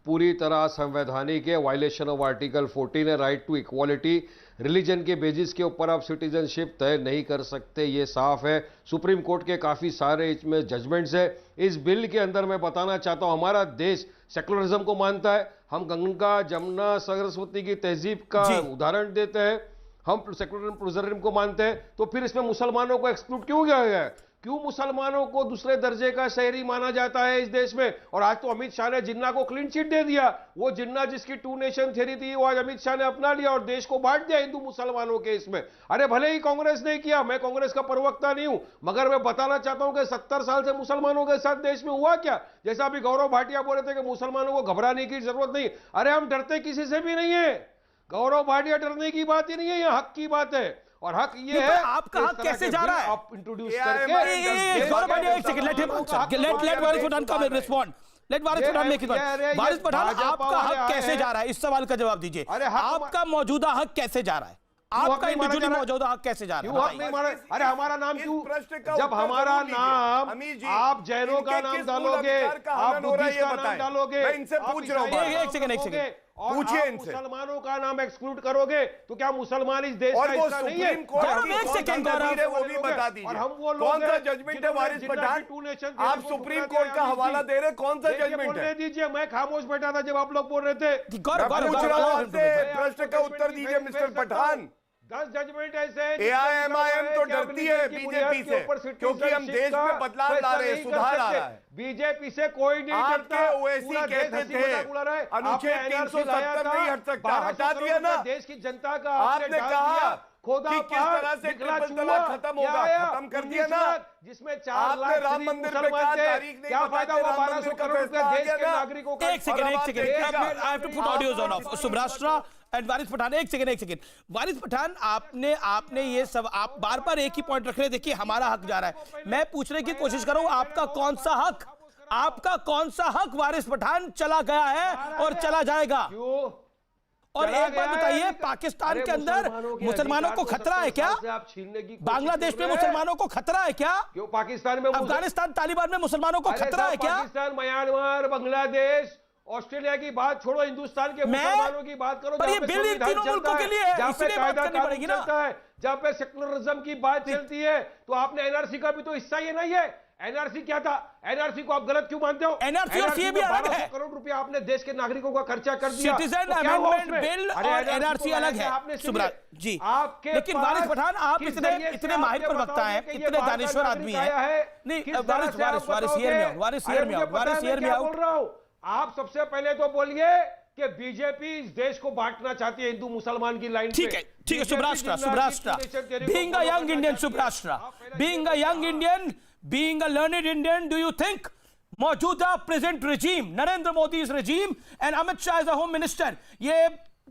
पूरी तरह संवैधानिक है, वायलेशन ऑफ आर्टिकल 14 है, राइट टू इक्वालिटी। रिलीजन के बेसिस के ऊपर आप सिटीजनशिप तय नहीं कर सकते, ये साफ है। सुप्रीम कोर्ट के काफ़ी सारे इसमें जजमेंट्स है। इस बिल के अंदर मैं बताना चाहता हूँ, हमारा देश सेकुलरिज्म को मानता है। हम गंगा, जमुना, सरस्वती की तहजीब का उदाहरण देते हैं, हम सेकुलरिज्म को मानते हैं। तो फिर इसमें मुसलमानों को एक्सक्लूड क्यों किया गया है? क्यों मुसलमानों को दूसरे दर्जे का शहरी माना जाता है इस देश में? और आज तो अमित शाह ने जिन्ना को क्लीन चिट दे दिया। वो जिन्ना जिसकी 2 नेशन थ्योरी थी वो आज अमित शाह ने अपना लिया और देश को बांट दिया हिंदू मुसलमानों के इसमें। अरे भले ही कांग्रेस ने किया, मैं कांग्रेस का प्रवक्ता नहीं हूं, मगर मैं बताना चाहता हूं कि 70 साल से मुसलमानों के साथ देश में हुआ क्या? जैसा अभी गौरव भाटिया बोल रहे थे कि मुसलमानों को घबराने की जरूरत नहीं। अरे हम डरते किसी से भी नहीं है। गौरव भाटिया, डरने की बात ही नहीं है, यह हक की बात है। और हक ये है, आपका हक कैसे जा रहा है? आप इंट्रोड्यूस करके गौरव भाटिया, एक second, let Waris Pathan come and respond. Let Waris Pathan में वारिस पठान, आपका हक कैसे जा रहा है, इस सवाल का जवाब दीजिए। आपका मौजूदा हक कैसे जा रहा है, आपका इंडिविजुअली मौजूदा हक कैसे जा रहा है? अरे हमारा नाम क्यों, जब हमारा नाम आप जैनों का नाम डालोगे, आप बुद्धिस्ट का नाम डालोगे, मैं इनसे पूछ रहा हूँ, एक सेकंड पूछिए इनसे, मुसलमानों का नाम एक्सक्लूड करोगे तो क्या मुसलमान इस देश का हिस्सा नहीं है? वो भी बता दीजिए, और हम वो कौन सा जजमेंट है वारिस पठान? आप सुप्रीम कोर्ट का हवाला दे रहे, कौन सा जजमेंट है? दीजिए, मैं खामोश बैठा था जब आप लोग बोल रहे थे। पूछ रहा हूं आपसे, प्रश्न का उत्तर दीजिए मिस्टर पठान। 10 जजमेंट ऐसे हैं AIMIM तो डरती है बीजेपी से, क्योंकि हम देश में बदलाव ला रहे हैं, सुधार आ रहा है। बीजेपी से कोई नहीं डरता। ओवैसी कहते थे अनुच्छेद 370 नहीं हट सकता, हटा दिया ना। देश की जनता का आपने कहा कि किस तरह से ट्रिपल तलाक खत्म होगा, खत्म कर दिया ना। जिसमें 4 लाख राम मंदिर पे कहा तारीख नहीं, क्या फायदा हुआ? 1200 करोड़ रुपए देश के नागरिकों का। एक second I have to put audios on of Subrashtra and Waris Pathan. एक सेकंड वारिस पठान, आपने ये सब आप बार एक ही पॉइंट रख रहे हैं। देखिए हमारा हक जा रहा है, मैं पूछने की कोशिश कर रहा हूं आपका कौन सा हक वारिस पठान चला गया है और चला जाएगा? और एक बात बताइए, पाकिस्तान के अंदर मुसलमानों को खतरा है क्या? बांग्लादेश में मुसलमानों को खतरा है क्या? क्यों पाकिस्तान में, अफगानिस्तान तालिबान में मुसलमानों को खतरा है क्या? पाकिस्तान, म्यांमार, बांग्लादेश, ऑस्ट्रेलिया की बात छोड़ो, हिंदुस्तान के मुसलमानों की बात करो। पर ये बिल इन तीनों मुल्कों के लिए है, इसलिए बात करनी पड़ेगी ना। जहाँ पे सेक्युलरिज्म की बात चलती है तो आपने एनआरसी का भी तो हिस्सा ये नहीं है। एनआरसी क्या था? एनआरसी को आप गलत क्यों मानते हो? एनआरसी और सीए भी अलग है। 1200 करोड़ रुपया आपने देश के नागरिकों का खर्चा कर दिया। सिटीजन अमेंडमेंट बिल और एनआरसी अलग है जी। लेकिन वारिस पठान, आप इतने माहिर प्रवक्ता हैं, इतने दानिश्वर आदमी हैं। नहीं वारिस हियर में आउट। आप सबसे पहले तो बोलिए कि बीजेपी इस देश को बांटना चाहती है हिंदू मुसलमान की लाइन। ठीक है Subrashtra being a young Indian, Subrashtra being a young Indian, being a learned Indian, do you think मौजूदा present regime, Narendra Modi regime and Amit Shah as a home minister, ये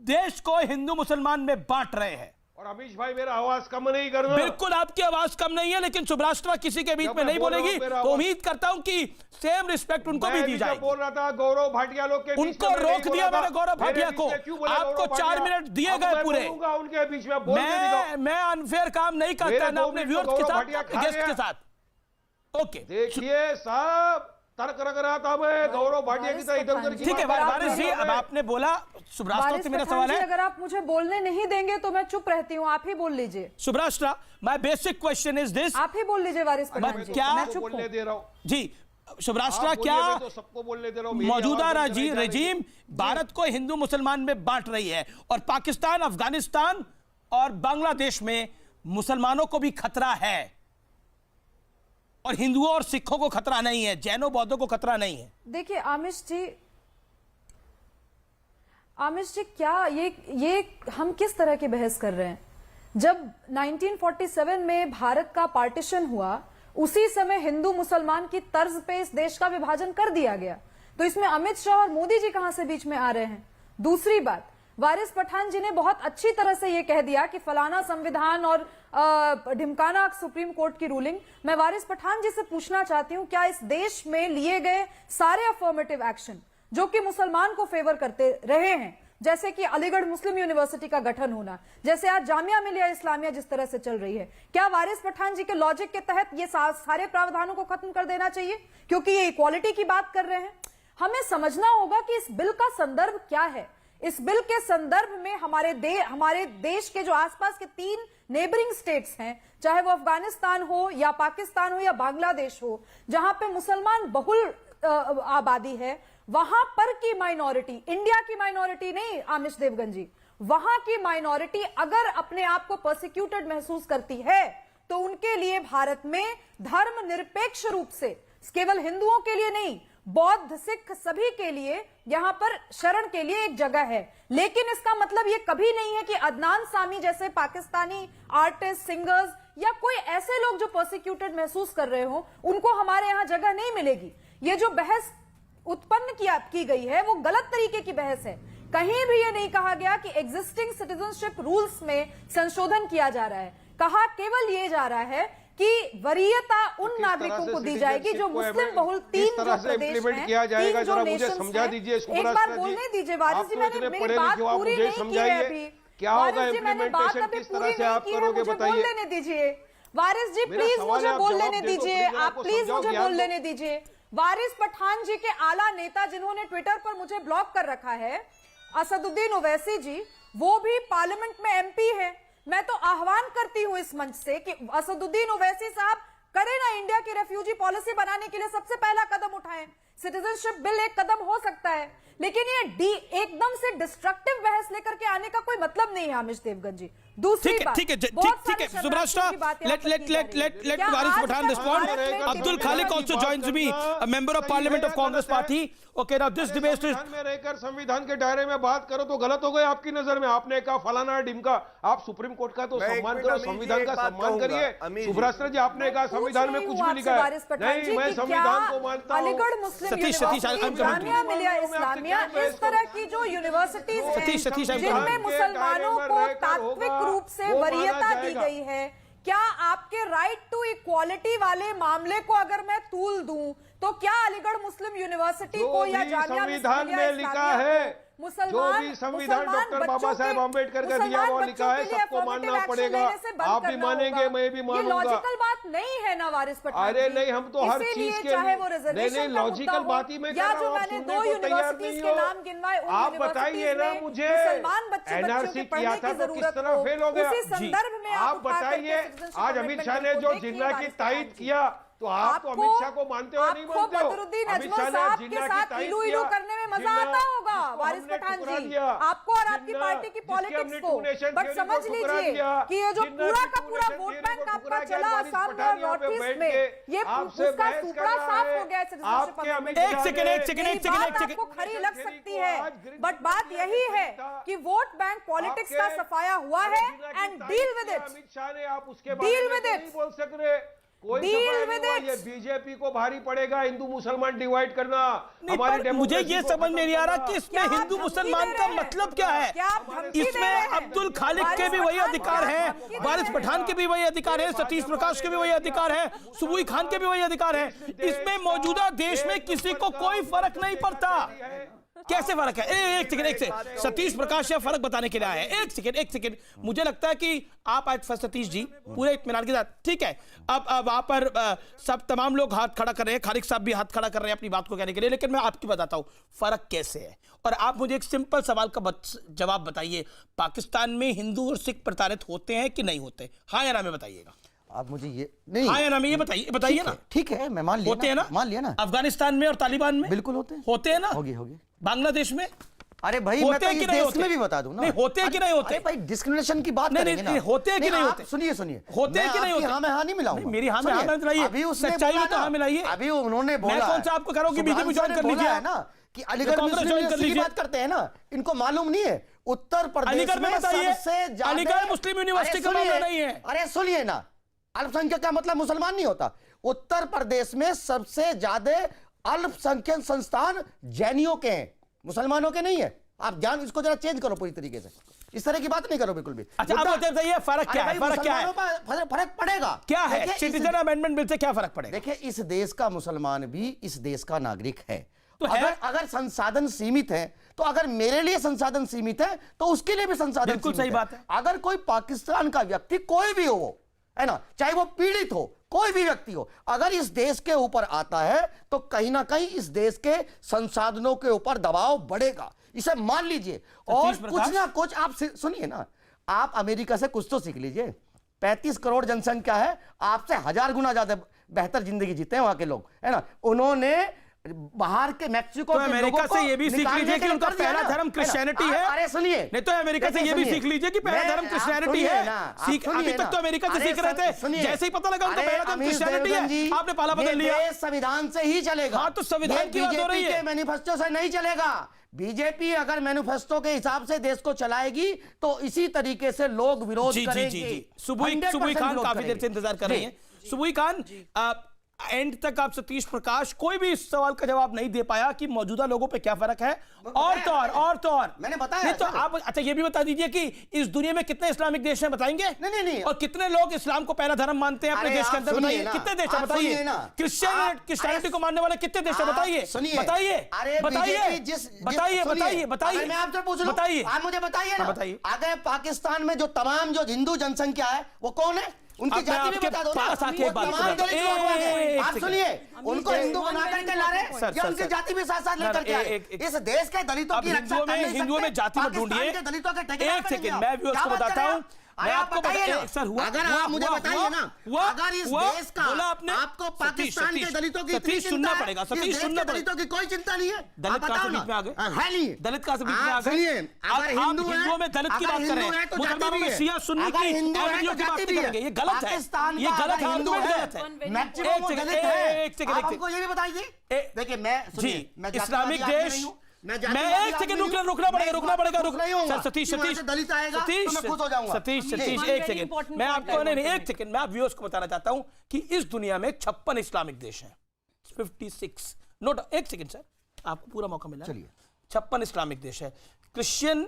देश को हिंदू मुसलमान में बांट रहे हैं? और अमीश भाई मेरा आवाज कम नहीं करना। बिल्कुल आपकी आवाज कम नहीं है, लेकिन सुब्राष्ट्रा किसी के बीच में नहीं बोलेगी, तो उम्मीद करता हूं कि सेम रिस्पेक्ट उनको भी दी जाए। बोल रहा था गौरव भाटिया लोग के बीच में, उनको रोक दिया मैंने गौरव भाटिया को। आपको 4 मिनट दिए गए पूरे। उनके बीच में मैं अनफेयर काम नहीं करता ना अपने व्यूअर्स के साथ, गेस्ट के साथ। ओके देखिए साहब, तर्क रख रहा था मैं गौरव भाटिया की तरह इधर-उधर की। ठीक है वारिस जी, अब आपने बोला, सुब्राष्ट्रा से मेरा सवाल है, अगर आप मुझे बोलने नहीं देंगे तो मैं चुप रहती हूँ, आप ही बोल लीजिए। Subrashtra, my basic question is this, आप ही बोल लीजिए वारिस पठान जी। क्या मैं बोलने दे रहा हूँ जी सुब्राष्ट्रा, क्या तो सबको बोलने दे रहा हूँ, मौजूदा रेजीम भारत को हिंदू मुसलमान में बांट रही है और पाकिस्तान, अफगानिस्तान और बांग्लादेश में मुसलमानों को भी खतरा है और हिंदुओं और सिखों को खतरा नहीं है, जैनों बौद्धों को खतरा नहीं है? देखिए आमिश जी क्या ये हम किस तरह की बहस कर रहे हैं? जब 1947 में भारत का पार्टीशन हुआ, उसी समय हिंदू मुसलमान की तर्ज पे इस देश का विभाजन कर दिया गया, तो इसमें अमित शाह और मोदी जी कहां से बीच में आ रहे हैं? दूसरी बात, वारिस पठान जी ने बहुत अच्छी तरह से यह कह दिया कि फलाना संविधान और ढिमकाना सुप्रीम कोर्ट की रूलिंग। मैं वारिस पठान जी से पूछना चाहती हूं, क्या इस देश में लिए गए सारे अफर्मेटिव एक्शन जो कि मुसलमान को फेवर करते रहे हैं, जैसे कि अलीगढ़ मुस्लिम यूनिवर्सिटी का गठन होना, जैसे आज जामिया मिलिया इस्लामिया जिस तरह से चल रही है, क्या वारिस पठान जी के लॉजिक के तहत ये सारे प्रावधानों को खत्म कर देना चाहिए क्योंकि ये इक्वालिटी की बात कर रहे हैं? हमें समझना होगा कि इस बिल का संदर्भ क्या है। इस बिल के संदर्भ में हमारे देश के जो आसपास के 3 नेबरिंग स्टेट्स हैं, चाहे वो अफगानिस्तान हो या पाकिस्तान हो या बांग्लादेश हो, जहां पे मुसलमान बहुल आबादी है, वहां पर की माइनॉरिटी, इंडिया की माइनॉरिटी नहीं आमिश देवगन जी, वहां की माइनॉरिटी अगर अपने आप को परसिक्यूटेड महसूस करती है तो उनके लिए भारत में धर्म निरपेक्ष रूप से, केवल हिंदुओं के लिए नहीं, बौद्ध सिख सभी के लिए यहां पर शरण के लिए एक जगह है। लेकिन इसका मतलब यह कभी नहीं है कि अदनान सामी जैसे पाकिस्तानी आर्टिस्ट, सिंगर्स या कोई ऐसे लोग जो प्रोसिक्यूटेड महसूस कर रहे हो, उनको हमारे यहां जगह नहीं मिलेगी। ये जो बहस उत्पन्न की गई है वो गलत तरीके की बहस है। कहीं भी ये नहीं कहा गया कि एग्जिस्टिंग सिटीजनशिप रूल्स में संशोधन किया जा रहा है। कहा केवल ये जा रहा है कि वरीयता उन नागरिकों को दी जाएगी जो मुस्लिम बहुल 3 जो प्रदेश हैं, किया जाएगा, 3 जो जरा मुझे नेशंस समझा हैं। दीजिए। एक बार बोलने दीजिए वारिस जी, मैंने मेरी बात पूरी नहीं की है अभी। क्या होगा वारिस जी, मैंने बात इम्प्लीमेंटेशन, अभी किस पूरी तरह से नहीं आप की है, करोगे मुझे बताइए। बोल लेने दीजिए। वारिस जी मेरा प्लीज सवाल मुझे है, आप बोल जवाब लेने दे दो, दीजिए, प्लीज आप आपको प्लीज समझाओ, मुझे ज्ञान बोल दो। लेने दीजिए। वारिस पठान जी के आला नेता जिन्होंने ट्विटर पर मुझे ब्लॉक कर रखा है, असदुद्दीन ओवैसी जी, वो भी पार्लियामेंट में एमपी है। मैं तो आह्वान करती हूं इस मंच से कि असदुद्दीन ओवैसी साहब करें ना, इंडिया की रेफ्यूजी पॉलिसी बनाने के लिए सबसे पहला कदम उठाएं। सिटीजनशिप बिल एक कदम हो सकता है, लेकिन ये एकदम से डिस्ट्रक्टिव बहस लेकर के आने का कोई मतलब नहीं है आमिश देवगन जी। दूसरी बात, ठीक है सुब्रास्ट्रा, let Waris Pathan respond. Abdul Khalik also joins me, a member of Parliament of Congress Party. Okay, now this debate is में रहकर संविधान के दायरे में बात करो तो गलत हो गए आपकी नजर में। आपने कहा फलाना ढिमका, आप सुप्रीम कोर्ट का तो सम्मान करो, संविधान का सम्मान करिए। सुब्रास्ट्रा जी, आपने कहा संविधान में कुछ भी लिखा है नहीं, मैं संविधान को मानता हूँ। अलीगढ़ मुस्लिम यूनिवर्सिटी, जामिया मिलिया इस्लामिया, इस तरह की जो यूनिवर्सिटीज हैं जिनमें मुसलमानों को तात्विक रूप से वरीयता दी गई है, क्या आपके राइट टू इक्वालिटी वाले मामले को अगर मैं तूल दूं तो क्या अलीगढ़ मुस्लिम यूनिवर्सिटी को या जामिया संविधान में लिखा है, जो भी संविधान डॉक्टर बाबा साहेब अम्बेडकर का दिया वो लिखा है, सबको मानना पड़ेगा। आप भी मानेंगे, मैं भी मानूंगा। लॉजिकल बात नहीं है ना वारिस पठान। अरे नहीं, हम तो हर चीज के चाहे वो रिजर्वेशन नहीं लॉजिकल बात ही मैं या जो मैंने 2 यूनिवर्सिटीज के नाम गिनवाए, आप बताइए ना मुझे, मुसलमान बच्चों एनआरसी के पढ़ने की जरूरत किस तरह फेल हो गया, उसी संदर्भ में आप बताइए। आज अमित शाह ने जो जिन्ना की तायद किया, तो आप तो अमित शाह को मानते हो नहीं मानते हो? बदरुद्दीन अजमल साहब के साथ इलू इलू करने में मजा आता होगा वारिस पठान जी, आपको और आपकी पार्टी की पॉलिटिक्स को, बट समझ लीजिए कि ये जो पूरा का पूरा वोट बैंक आपका चला आसाम और नॉर्थ ईस्ट में, ये उसका सुपड़ा साफ हो गया है। एक सेकंड आपको खरी लग सकती है, बट बात यही है कि वोट बैंक पॉलिटिक्स का सफाया हुआ है and deal with it. Amit Shah ने आप उसके डील बारे विद में इट, नहीं बोल सक रहे। कोई ये बीजेपी को भारी पड़ेगा हिंदू मुसलमान डिवाइड करना। हमारी मुझे ये समझ नहीं आ रहा कि इसमें हिंदू मुसलमान का मतलब क्या है। इसमें अब्दुल खालिक के भी वही अधिकार है, वारिस पठान के भी वही अधिकार है, सतीश प्रकाश के भी वही अधिकार है, सुबुई खान के भी वही अधिकार है। इसमें मौजूदा देश में किसी को कोई फर्क नहीं पड़ता। कैसे फर्क है? एक सेकंड सतीश प्रकाश या फर्क बताने के लिए आए हैं। एक सेकंड मुझे लगता है कि आप आज सतीश जी पूरे इत्मीनान के साथ, ठीक है, अब वहां पर सब तमाम लोग हाथ खड़ा कर रहे हैं, खालिक साहब भी हाथ खड़ा कर रहे हैं अपनी बात को कहने के लिए, लेकिन मैं आपकी बताता हूं फर्क कैसे है। और आप मुझे एक सिंपल सवाल का जवाब बताइए, पाकिस्तान में हिंदू और सिख प्रताड़ित होते हैं कि नहीं होते? हाँ या ना में बताइएगा। आप मुझे ये नहीं, हाँ या ना में ये बताइए ना। ठीक है, मैं मान लिया, होते हैं ना, मान लिया ना। अफगानिस्तान में और तालिबान में बिल्कुल होते हैं ना। होगी बांग्लादेश में? अरे भाई, मैं तो इस देश में भी बता दूं ना। नहीं होते हैं कि नहीं होते? अरे भाई, डिस्क्रिमिनेशन की बात करेंगे ना। होते हैं कि नहीं होते? सुनिए होते हैं कि नहीं होते? हाँ में हाँ नहीं मिलाऊंगा। मेरी हाँ में हाँ मिलाइए, अभी उसने सच्चाई में तो हाँ मिलाइए। अभी उन्होंने बोला, मैं कौन सा आपको कह रहा हूं कि बीजेपी ज्वाइन कर लीजिए ना, कि अलीगढ़ मुस्लिम यूनिवर्सिटी की बात करते हैं ना, इनको मालूम नहीं है उत्तर प्रदेश में सबसे ज्यादा अलीगढ़ मुस्लिम यूनिवर्सिटी का मामला नहीं है। अरे सुनिए ना, अल्पसंख्यक का मतलब मुसलमान नहीं होता। उत्तर प्रदेश में सबसे ज्यादा अल्पसंख्यक संस्थान जैनियों के हैं, मुसलमानों के नहीं है। आप ध्यान इसको जरा चेंज करो पूरी तरीके से, इस तरह की बात नहीं करो बिल्कुल भी। अच्छा, आप बताइए फर्क क्या है? फर्क पड़ेगा क्या है? सिटीजन अमेंडमेंट बिल से क्या फर्क पड़ेगा? देखिए, इस देश का मुसलमान भी इस देश का नागरिक है। तो अगर संसाधन सीमित है, तो अगर मेरे लिए संसाधन सीमित है तो उसके लिए भी संसाधन बिल्कुल सही बात है। अगर कोई पाकिस्तान का व्यक्ति कोई भी हो, है ना, चाहे वो पीड़ित हो, कोई भी व्यक्ति हो, अगर इस देश के ऊपर आता है तो कहीं ना कहीं इस देश के संसाधनों के ऊपर दबाव बढ़ेगा, इसे मान लीजिए। और कुछ ना कुछ आप सुनिए ना, आप अमेरिका से कुछ तो सीख लीजिए। 35 करोड़ जनसंख्या है, आपसे 1000 गुना ज्यादा बेहतर जिंदगी जीते हैं वहां के लोग, है ना। उन्होंने बाहर के मैक्सिको तो अमेरिका से ये भी सीख लीजिए कि उनका पहला धर्म क्रिश्चियनिटी है। अरे सुनिए, नहीं तो अमेरिका से ये भी सीख लीजिए कि पहला धर्म क्रिश्चियनिटी है। अभी तक तो अमेरिका से सीख रहे थे, जैसे ही पता लगा उनका पहला धर्म क्रिश्चियनिटी है, आपने पाला बदल लिया। संविधान से ही चलेगा। हाँ, तो संविधान की बात हो रही है, मैनिफेस्टो से नहीं चलेगा। बीजेपी अगर मैनिफेस्टो के हिसाब से देश को चलाएगी तो इसी तरीके से लोग विरोध करेंगे। सुबुई खान काफी देर से इंतजार कर रही हैं। सुबुई खान, एंड तक आप सतीश प्रकाश कोई भी इस सवाल का जवाब नहीं दे पाया कि मौजूदा लोगों पे क्या फर्क है। और तो और मैंने बताया नहीं तो आप अच्छा ये भी बता दीजिए कि इस दुनिया में कितने इस्लामिक देश हैं, बताएंगे? नहीं। और कितने लोग इस्लाम को पहला धर्म मानते हैं अपने देश के अंदर, बताइए कितने देश हैं, बताइए। क्रिश्चियनिटी को मानने वाले कितने देश हैं, बताइए बताइए। मैं आपसे पूछ लूं, बताइए, आप मुझे बताइए ना, बताइए। अगर पाकिस्तान में जो तमाम जो हिंदू जनसंख्या है वो कौन है, उनकी जाति भी बता दो ना। आप सुनिए, उनको हिंदू बना करके ला रहे हैं या उनकी जाति भी साथ साथ लेकर के आए? इस देश के दलितों की रक्षा कर नहीं सकते? हिंदुओं में जाति मत ढूंढिए, दलितों के ठेकेदार एक सेकंड मैं भी उसको बताता हूं। मैं आपको बताइए, अगर आप मुझे बताइए ना, अगर इस देश का आपको पाकिस्तान के दलितों की सतीश सुनना पड़ेगा, सतीश सुनना पड़ेगा। दलितों की कोई चिंता नहीं है। दलित कहां से बीच में आ गए? है नहीं, दलित कहां से बीच में आ गए? अगर हिंदुओं में दलित की बात कर रहे हैं, मुसलमानों में शिया सुन्नी की एवरेज की बात करेंगे, ये गलत है, ये गलत है, हिंदू गलत है। मैक्सिमम दलित है। एक सेकंड आपको ये भी बताइए, देखिए मैं इस्लामिक देश, मैं एक सेकंड रुकना पड़ेगा। सतीश दलित आएगा तो मैं खुश हो जाऊंगा। सतीश एक सेकंड मैं आपको नहीं एक सेकंड मैं आप व्यूअर्स को बताना चाहता हूं कि इस दुनिया में 56 इस्लामिक देश हैं, 56 नोट। एक सेकंड सर, आपको पूरा मौका मिला। चलिए, 56 इस्लामिक देश है। क्रिश्चियन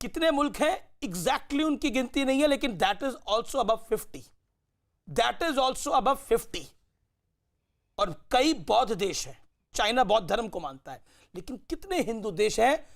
कितने मुल्क हैं एग्जैक्टली उनकी गिनती नहीं है, लेकिन that is also above 50, that is also above 50। और कई बौद्ध देश हैं, चाइना बौद्ध धर्म को मानता है, लेकिन कितने हिंदू देश हैं?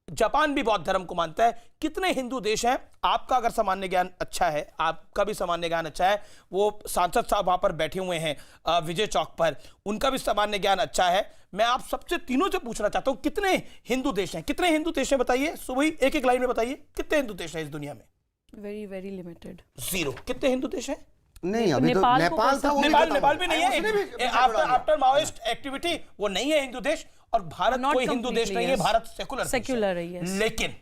जापान भी बौद्ध धर्म को मानता है। कितने हिंदू देश हैं? आपका अगर सामान्य ज्ञान अच्छा है, आपका भी सामान्य ज्ञान अच्छा है, वो सांसद साहब वहां पर बैठे हुए हैं विजय चौक पर, उनका भी सामान्य ज्ञान अच्छा है। मैं आप सबसे तीनों से पूछना चाहता हूं कितने हिंदू देश हैं? कितने हिंदू देश हैं बताइए, सुबह एक लाइन में बताइए कितने हिंदू देश हैं इस दुनिया में? Very very limited, 0। कितने हिंदू देश हैं? नहीं, अभी तो नेपाल था, नेपाल भी नहीं है। आफ्टर माओइस्ट एक्टिविटी वो नहीं है हिंदू देश। और भारत कोई हिंदू देश नहीं है, भारत सेकुलर है। लेकिन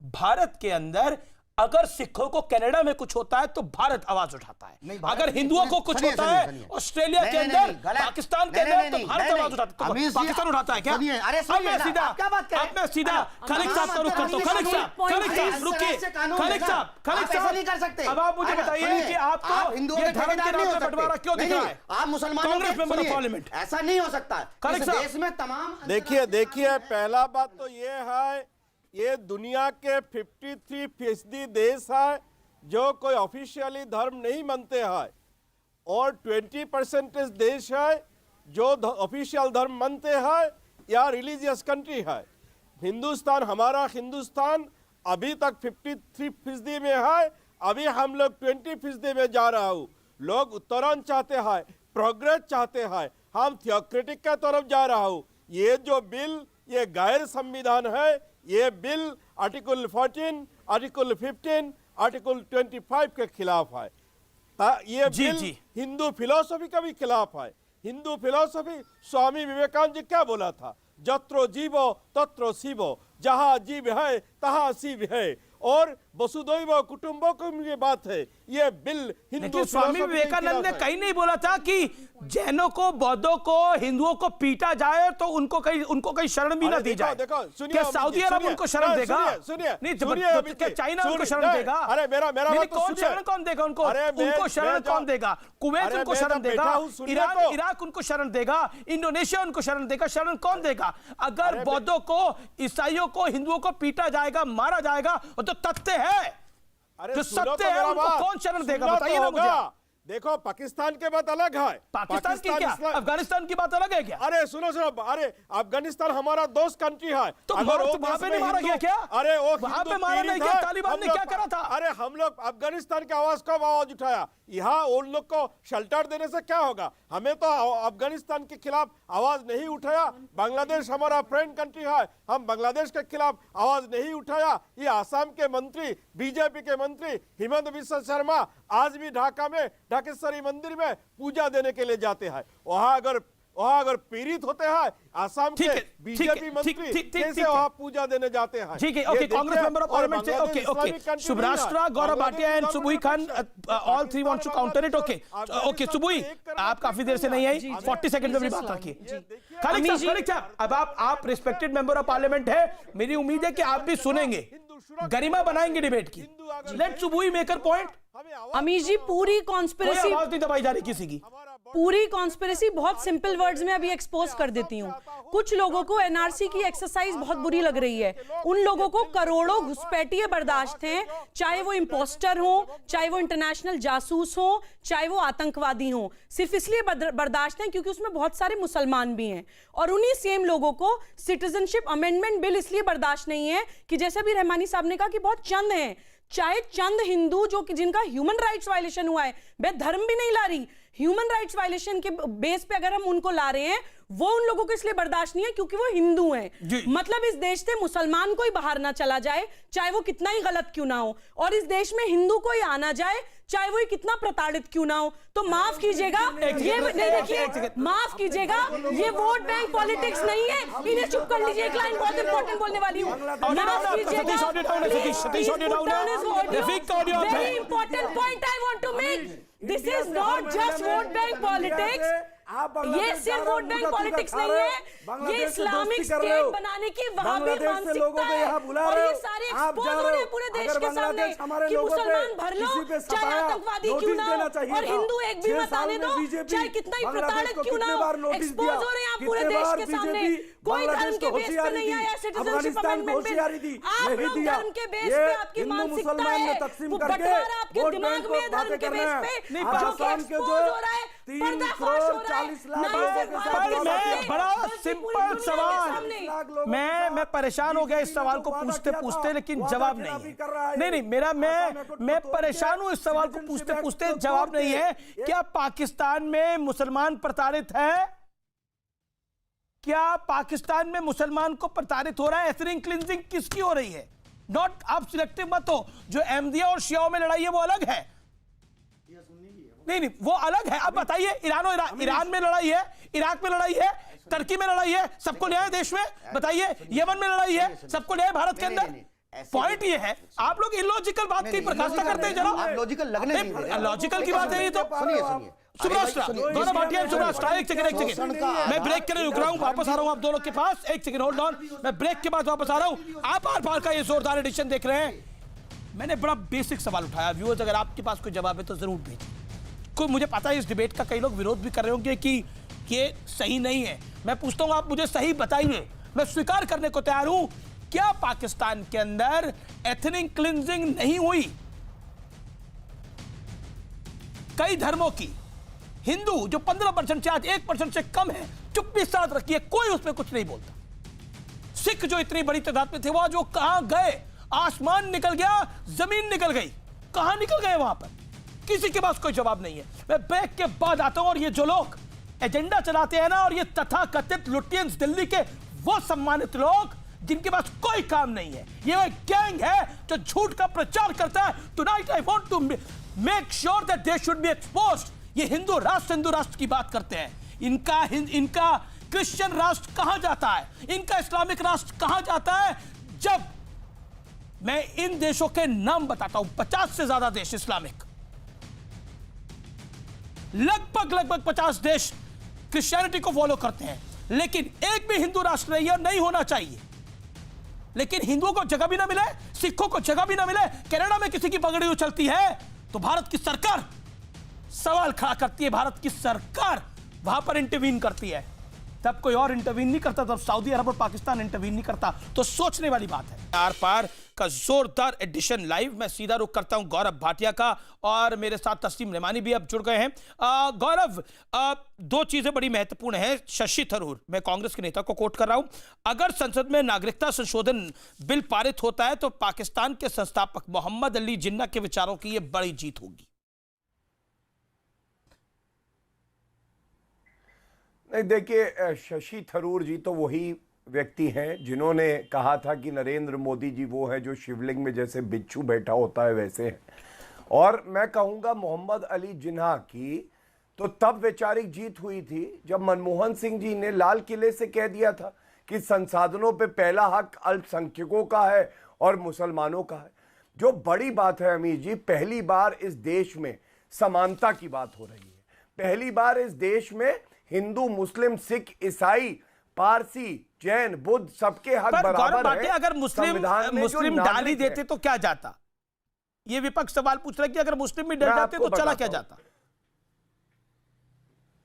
भारत के अंदर अगर सिखों को कनाडा में कुछ होता है तो भारत आवाज उठाता है, अगर हिंदुओं को कुछ होता है ऑस्ट्रेलिया के अंदर, पाकिस्तान के अंदर, तो भारत आवाज उठाता है। पाकिस्तान उठाता है क्या? अब मैं सीधा खलीक साहब का रुख करता हूं। खलीक साहब रुकिए, खलीक साहब नहीं कर सकते। अब आप मुझे बताइए कि आपको ये धर्म के नाम पर बंटवारा क्यों दिख रहा है? आप मुसलमानों कांग्रेस मेंबर ऑफ पार्लियामेंट, ऐसा नहीं हो सकता। खलीक साहब देश में तमाम देखिए पहला बात तो ये है, ये दुनिया के 53% देश है जो कोई ऑफिशियली धर्म नहीं मानते हैं, और 20% देश है जो ऑफिशियल धर्म मानते हैं या रिलीजियस कंट्री है। हिंदुस्तान, हमारा हिंदुस्तान अभी तक 53% में है, अभी हम लोग 20% में जा रहा हूँ। लोग उत्तरण चाहते हैं, प्रोग्रेस चाहते हैं, हम थियोक्रेटिक की तरफ जा रहा हूँ। ये जो बिल, ये गैर संविधान है। ये बिल आर्टिकल 14, आर्टिकल 15, आर्टिकल 25 के खिलाफ है। ये बिल हिंदू फिलोसफी का भी खिलाफ है। हिंदू फिलोसफी, स्वामी विवेकानंद जी क्या बोला था? जत्रो जीवो तत्रो शिवो, जहां जीव है तहां शिव है। और वसुधैव कुटुंबकम की बात है। ये बिल हिंदू, स्वामी विवेकानंद ने कहीं नहीं बोला था कि जैनों को, बौद्धों को, हिंदुओं को पीटा जाए तो उनको कहीं शरण भी ना दी जाए। क्या सऊदी अरब उनको शरण देगा? नहीं, क्या चाइना उनको शरण देगा? अरे मेरा कौन शरण कौन देगा उनको? उनको शरण कौन देगा? कुवैत उनको शरण देगा, इराक उनको शरण देगा, इंडोनेशिया उनको शरण देगा। शरण कौन देगा? अगर बौद्धों को, ईसाइयों को, हिंदुओं को पीटा जाएगा, मारा जाएगा, तो तथ्य है, जो सत्य है, उनको कौन शरण देगा? बताइए ना मुझे। देखो, पाकिस्तान के बात अलग है। पाकिस्तान की क्या? अफगानिस्तान की बात अलग है क्या? अरे सुनो, अरे अफगानिस्तान हमारा दोस्त कंट्री है। तो वहां पे नहीं मारा गया क्या? अरे वो वहां पे मारा नहीं गया? तालिबान ने क्या करा था? अरे हम लोग अफगानिस्तान की आवाज कब आवाज उठाया? यहाँ उन लोग को शेल्टर देने से क्या होगा? हमें तो अफगानिस्तान के खिलाफ आवाज नहीं उठाया। बांग्लादेश हमारा फ्रेंड कंट्री है, हम बांग्लादेश के खिलाफ आवाज नहीं उठाया। ये आसाम के मंत्री, बीजेपी के मंत्री हिमंत बिस्वा शर्मा आज भी ढाका में ढाकेश्वरी मंदिर में पूजा देने के लिए जाते हैं। वहां अगर पीड़ित होते हैं आसाम के बीजेपी मंत्री, कैसे वहां पूजा देने जाते हैं? ठीक है, okay, Congress member of parliament से, ओके, सुब्राष्ट्रा, गौरव भाटिया एंड सुबुई Khan, all three wants to counter it. Okay सुबुई, आप काफी देर से नहीं आई, 40 सेकंड में अपनी बात रखिए। खलीक साहब, अब आप रिस्पेक्टेड मेंबर ऑफ पार्लियामेंट है, मेरी उम्मीद है कि आप भी सुनेंगे, गरिमा बनाएंगे डिबेट की। लेट सुबुई make her point. Amish ji, पूरी कॉन्स्पिरेसी नहीं दबाई जा रही किसी की। पूरी कॉन्स्पिरेसी बहुत सिंपल वर्ड्स में अभी एक्सपोज कर देती हूँ। कुछ लोगों को एनआरसी की एक्सरसाइज बहुत बुरी लग रही है। उन लोगों को करोड़ों घुसपैठिए बर्दाश्त हैं, चाहे वो इंपोस्टर हो, चाहे वो इंटरनेशनल जासूस हो, चाहे वो आतंकवादी हो। सिर्फ इसलिए बर्दाश्त हैं क्योंकि उसमें बहुत सारे मुसलमान भी हैं। और उन्हीं सेम लोगों को सिटीजनशिप अमेंडमेंट बिल इसलिए बर्दाश्त नहीं है कि जैसे भी रहमानी साहब ने कहा कि बहुत चंद हैं, चाहे चंद हिंदू जो कि जिनका ह्यूमन राइट्स वायलेशन हुआ है, मैं धर्म भी नहीं ला रही, ह्यूमन राइट्स वायलेशन के बेस पे अगर हम उनको ला रहे हैं, वो उन लोगों को इसलिए बर्दाश्त नहीं है क्योंकि वो हिंदू हैं। मतलब इस देश से मुसलमान कोई बाहर ना चला जाए, चाहे वो कितना ही गलत क्यों ना हो, और इस देश में हिंदू कोई आना जाए, चाहे वो कितना प्रताड़ित क्यों ना हो। तो माफ कीजिएगा, ये नहीं, देखिए माफ कीजिएगा, ये वोट बैंक पॉलिटिक्स नहीं है। इन्हें चुप कर लीजिए, एक लाइन बहुत इंपॉर्टेंट बोलने वाली हूँ। माफ कीजिएगा, very important point I want to make, this is not just vote bank politics. ये सिर्फ वोट बैंक पॉलिटिक्स नहीं है, ये इस्लामिक स्टेट बनाने की वहाबी मानसिकता है। और ये सारे एक्सपोज हो रहे हैं पूरे देश के सामने कि मुसलमान भर लो, चाहे आतंकवादी क्यों ना हो, और हिंदू एक भी मत आने दो, चाहे कितना ही प्रताड़ित क्यों ना हो। एक्सपोज हो रहे हैं आप पूरे देश के सामने। कोई धर्म के बेस पे नहीं आया सिटीजनशिप अमेंडमेंट बिल। आप लोग धर्म के बेस पे, आपकी मानसिकता है, वो बंटवारा आपके दिमाग में है धर्म के बेस पे, जो कि एक्सपोज हो रहा है, पर्दाफाश हो रहा है। मैं बड़ा सिंपल सवाल, मैं परेशान हो गया इस सवाल को पूछते पूछते, लेकिन जवाब नहीं है। नहीं, मैं परेशान हूं इस सवाल को पूछते पूछते, जवाब नहीं है। क्या पाकिस्तान में मुसलमान प्रताड़ित है? क्या पाकिस्तान में मुसलमान को प्रताड़ित हो रहा है? एथनिक क्लींजिंग किसकी हो रही है? नॉट, आप सिलेक्टिव मत हो। जो अहमदिया और शियाओं में लड़ाई है वो अलग है। नहीं, वो अलग है। अब बताइए, ईरान में लड़ाई है, इराक में लड़ाई है, तुर्की में लड़ाई है, सबको न्याय देश में। बताइए, यमन में लड़ाई है, सबको न्याय भारत के अंदर। पॉइंट ये है, आप लोग इलॉजिकल बात की प्रकाशित करते हैं। जरा लॉजिकल लगने लॉजिकल की बात है ये तो। गौरव भाटिया, एक सेकंड, मैं ब्रेक के लिए रुक रहा हूं, वापस आ रहा हूं आप दोनों के पास। एक सेकंड होल्ड ऑन, मैं ब्रेक के बाद वापस आ रहा हूं। आप आर पार का ये जोरदार एडिशन देख रहे हैं। मैंने बड़ा बेसिक सवाल उठाया। व्यूअर्स, अगर आपके पास कोई जवाब है तो जरूर भेजिए। मुझे पता है इस डिबेट का कई लोग विरोध भी कर रहे होंगे कि ये सही नहीं है। मैं पूछता हूं, आप मुझे सही बताइए, मैं स्वीकार करने को तैयार हूं। क्या पाकिस्तान के अंदर एथनिक क्लींजिंग नहीं हुई? कई धर्मों की, हिंदू जो 15% से आज 1% से कम है, चुप्पी साथ रखी है, कोई उसमें कुछ नहीं बोलता। सिख जो इतनी बड़ी तादाद में थे, वहां जो कहां गए? आसमान निकल गया, जमीन निकल गई, कहां निकल गए? वहां पर किसी के पास कोई जवाब नहीं है। मैं ब्रेक के बाद आता हूं। और ये जो लोग एजेंडा चलाते हैं ना, और ये तथाकथित लुटियंस, दिल्ली के वो सम्मानित लोग जिनके पास कोई काम नहीं है, ये एक गैंग है जो झूठ का प्रचार करता है। Tonight I want to make sure that they should be exposed. ये हिंदू राष्ट्र की बात करते हैं। इनका क्रिश्चियन राष्ट्र कहां जाता है? इनका इस्लामिक राष्ट्र कहां जाता है? जब मैं इन देशों के नाम बताता हूं, 50 से ज्यादा देश इस्लामिक, लगभग 50 देश क्रिश्चियनिटी को फॉलो करते हैं, लेकिन एक भी हिंदू राष्ट्र नहीं है और नहीं होना चाहिए। लेकिन हिंदुओं को जगह भी ना मिले, सिखों को जगह भी ना मिले, कनाडा में किसी की पगड़ी उछलती है तो भारत की सरकार सवाल खड़ा करती है। भारत की सरकार वहां पर इंटरवीन करती है, तब कोई और इंटरवीन नहीं करता, तब सऊदी अरब और पाकिस्तान इंटरवीन नहीं करता। तो सोचने वाली बात है। आर पार का जोरदार एडिशन लाइव, मैं सीधा रुख करता हूं गौरव भाटिया का, और मेरे साथ तस्लीम रहमानी भी अब जुड़ गए हैं। गौरव, दो चीजें बड़ी महत्वपूर्ण हैं। शशि थरूर, मैं कांग्रेस के नेता को कोट कर रहा हूं, अगर संसद में नागरिकता संशोधन बिल पारित होता है तो पाकिस्तान के संस्थापक मोहम्मद अली जिन्ना के विचारों की यह बड़ी जीत होगी। नहीं, देखिए, शशि थरूर जी तो वही व्यक्ति हैं जिन्होंने कहा था कि नरेंद्र मोदी जी वो है जो शिवलिंग में जैसे बिच्छू बैठा होता है वैसे है। और मैं कहूँगा मोहम्मद अली जिन्ना की तो तब वैचारिक जीत हुई थी जब मनमोहन सिंह जी ने लाल किले से कह दिया था कि संसाधनों पे पहला हक अल्पसंख्यकों का है और मुसलमानों का है। जो बड़ी बात है अमीर जी, पहली बार इस देश में समानता की बात हो रही है। पहली बार इस देश में हिंदू, मुस्लिम, सिख, ईसाई, पारसी, जैन, बुद्ध सबके हक बराबर है। अगर मुस्लिम डाल ही देते तो क्या जाता? ये विपक्ष सवाल पूछ रहा है कि अगर मुस्लिम भी डर जाते तो चला क्या जाता?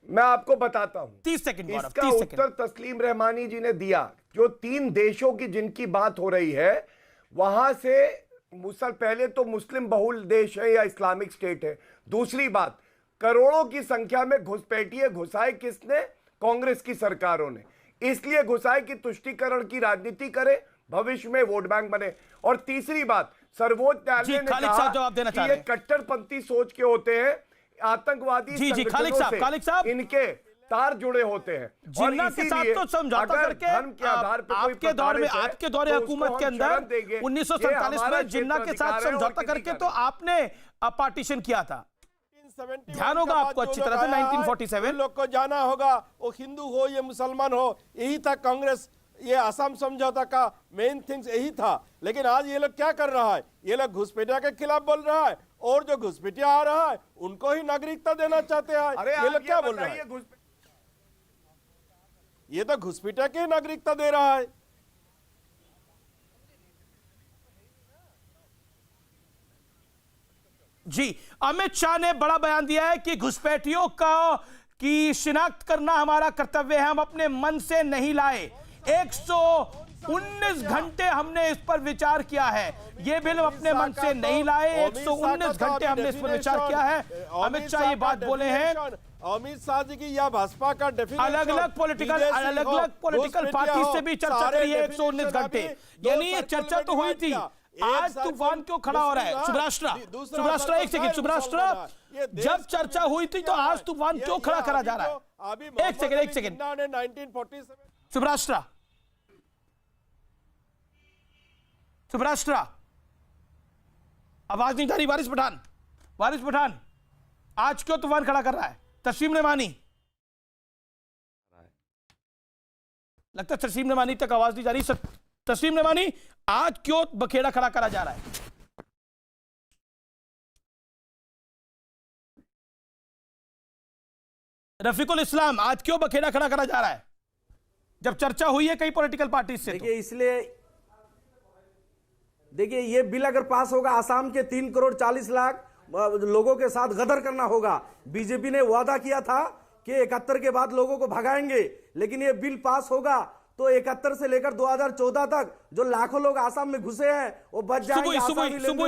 मैं आपको बताता हूं। 30 सेकंड इसका उत्तर तस्लीम रहमानी जी ने दिया। जो 3 देशों की जिनकी बात हो रही है, वहां से पहले तो मुस्लिम बहुल देश है या इस्लामिक स्टेट है। दूसरी बात, करोड़ों की संख्या में घुसपैठिए घुसाए किसने? कांग्रेस की सरकारों ने। इसलिए घुसाए की तुष्टीकरण की राजनीति करे, भविष्य में वोट बैंक बने। और तीसरी बात, सर्वोच्च न्यायालय ने कहा कि ये कट्टरपंथी सोच के होते हैं, आतंकवादी संगठनों से इनके तार जुड़े होते हैं। जिन्ना के साथ तो समझौता करके धर्म के आधार पर आपके दौर में, आपके दौरे हुकूमत के अंदर 1947 में जिन्ना के साथ समझौता करके तो आपने पार्टीशन किया था, ध्यान होगा आपको अच्छी तरह से। 1947 लोग को जाना होगा, वो हिंदू हो या मुसलमान हो, यही था कांग्रेस, ये असम समझौता का मेन थिंग्स यही था। लेकिन आज ये लोग क्या कर रहा है? ये लोग घुसपैठिया के खिलाफ बोल रहा है, और जो घुसपैठिया आ रहा है उनको ही नागरिकता देना चाहते हैं। ये लोग क्या बोल रहा है? ये तो घुसपैठिया के नागरिकता दे रहा है। जी, अमित शाह ने बड़ा बयान दिया है कि घुसपैठियों की शिनाख्त करना हमारा कर्तव्य है, हम अपने मन से नहीं लाए। 119 घंटे हमने इस पर विचार किया है, ये बिल हम अपने मन से नहीं लाए। 119 घंटे हमने इस पर विचार किया है। अमित शाह ये बात बोले हैं। अमित शाह जी की या भाजपा का डेफिनेशन अलग अलग पॉलिटिकल पार्टी से भी चर्चा करी है 119 घंटे, यानी ये चर्चा तो हुई थी। आज तूफान क्यों खड़ा हो रहा है? सुब्राष्ट्रा एक सेकंड, सुब्राष्ट्रा, जब चर्चा हुई थी तो आज तूफान क्यों खड़ा करा जा रहा है? एक सेकंड 1947 सुब्राष्ट्रा, आवाज नहीं जा रही। वारिस पठान, आज क्यों तूफान खड़ा कर रहा है? तस्लीम रहमानी, लगता है तस्लीम रहमानी तक आवाज नहीं जा रही। तस्लीम रहमानी, आज क्यों बखेड़ा खड़ा करा जा रहा है? रफीकुल इस्लाम, आज क्यों बखेड़ा खड़ा करा जा रहा है जब चर्चा हुई है कई पॉलिटिकल पार्टी से? देखिए, इसलिए देखिए, ये बिल अगर पास होगा, आसाम के 3 करोड़ 40 लाख लोगों के साथ गदर करना होगा। बीजेपी ने वादा किया था कि 71 के बाद लोगों को भगाएंगे, लेकिन ये बिल पास होगा तो 71 से लेकर 2014 तक जो लाखों लोग आसाम में घुसे हैं वो बच जाएंगे।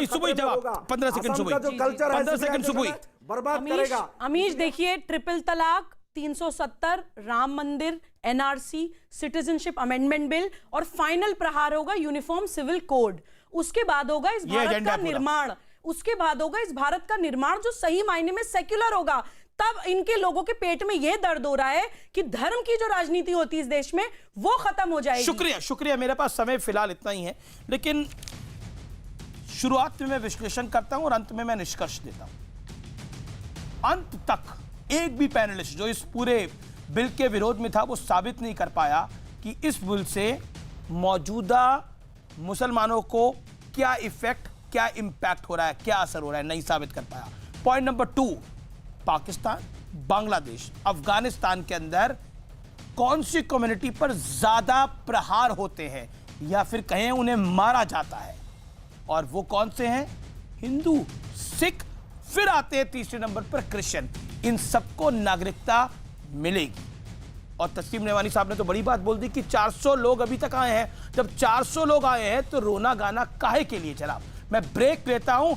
सुबह जवाब 15 सेकंड सुबह, जो कल्चर है 15 सेकंड सुबह बर्बाद करेगा। अमीश देखिए, ट्रिपल तलाक, 370, राम मंदिर, एनआरसी, सिटीजनशिप अमेंडमेंट बिल और फाइनल प्रहार होगा यूनिफॉर्म सिविल कोड। उसके बाद होगा इस भारत का निर्माण, उसके बाद होगा इस भारत का निर्माण जो सही मायने में सेक्युलर होगा। तब इनके लोगों के पेट में यह दर्द हो रहा है कि धर्म की जो राजनीति होती है इस देश में वो खत्म हो जाएगी। शुक्रिया, मेरे पास समय फिलहाल इतना ही है, लेकिन शुरुआत में मैं विश्लेषण करता हूं और अंत में मैं निष्कर्ष देता हूं। अंत तक एक भी पैनलिस्ट जो इस पूरे बिल के विरोध में था वो साबित नहीं कर पाया कि इस बिल से मौजूदा मुसलमानों को क्या इफेक्ट, क्या इंपैक्ट हो रहा है, क्या असर हो रहा है, नहीं साबित कर पाया। पॉइंट नंबर 2, पाकिस्तान, बांग्लादेश, अफगानिस्तान के अंदर कौन सी कम्युनिटी पर ज्यादा प्रहार होते हैं या फिर कहें उन्हें मारा जाता है, और वो कौन से हैं? हिंदू, सिख, फिर आते हैं तीसरे नंबर पर क्रिश्चियन। इन सबको नागरिकता मिलेगी। और तस्लीम रहमानी साहब ने तो बड़ी बात बोल दी कि 400 लोग अभी तक आए हैं। जब 400 लोग आए हैं तो रोना गाना काहे के लिए? जनाब, मैं ब्रेक लेता हूं।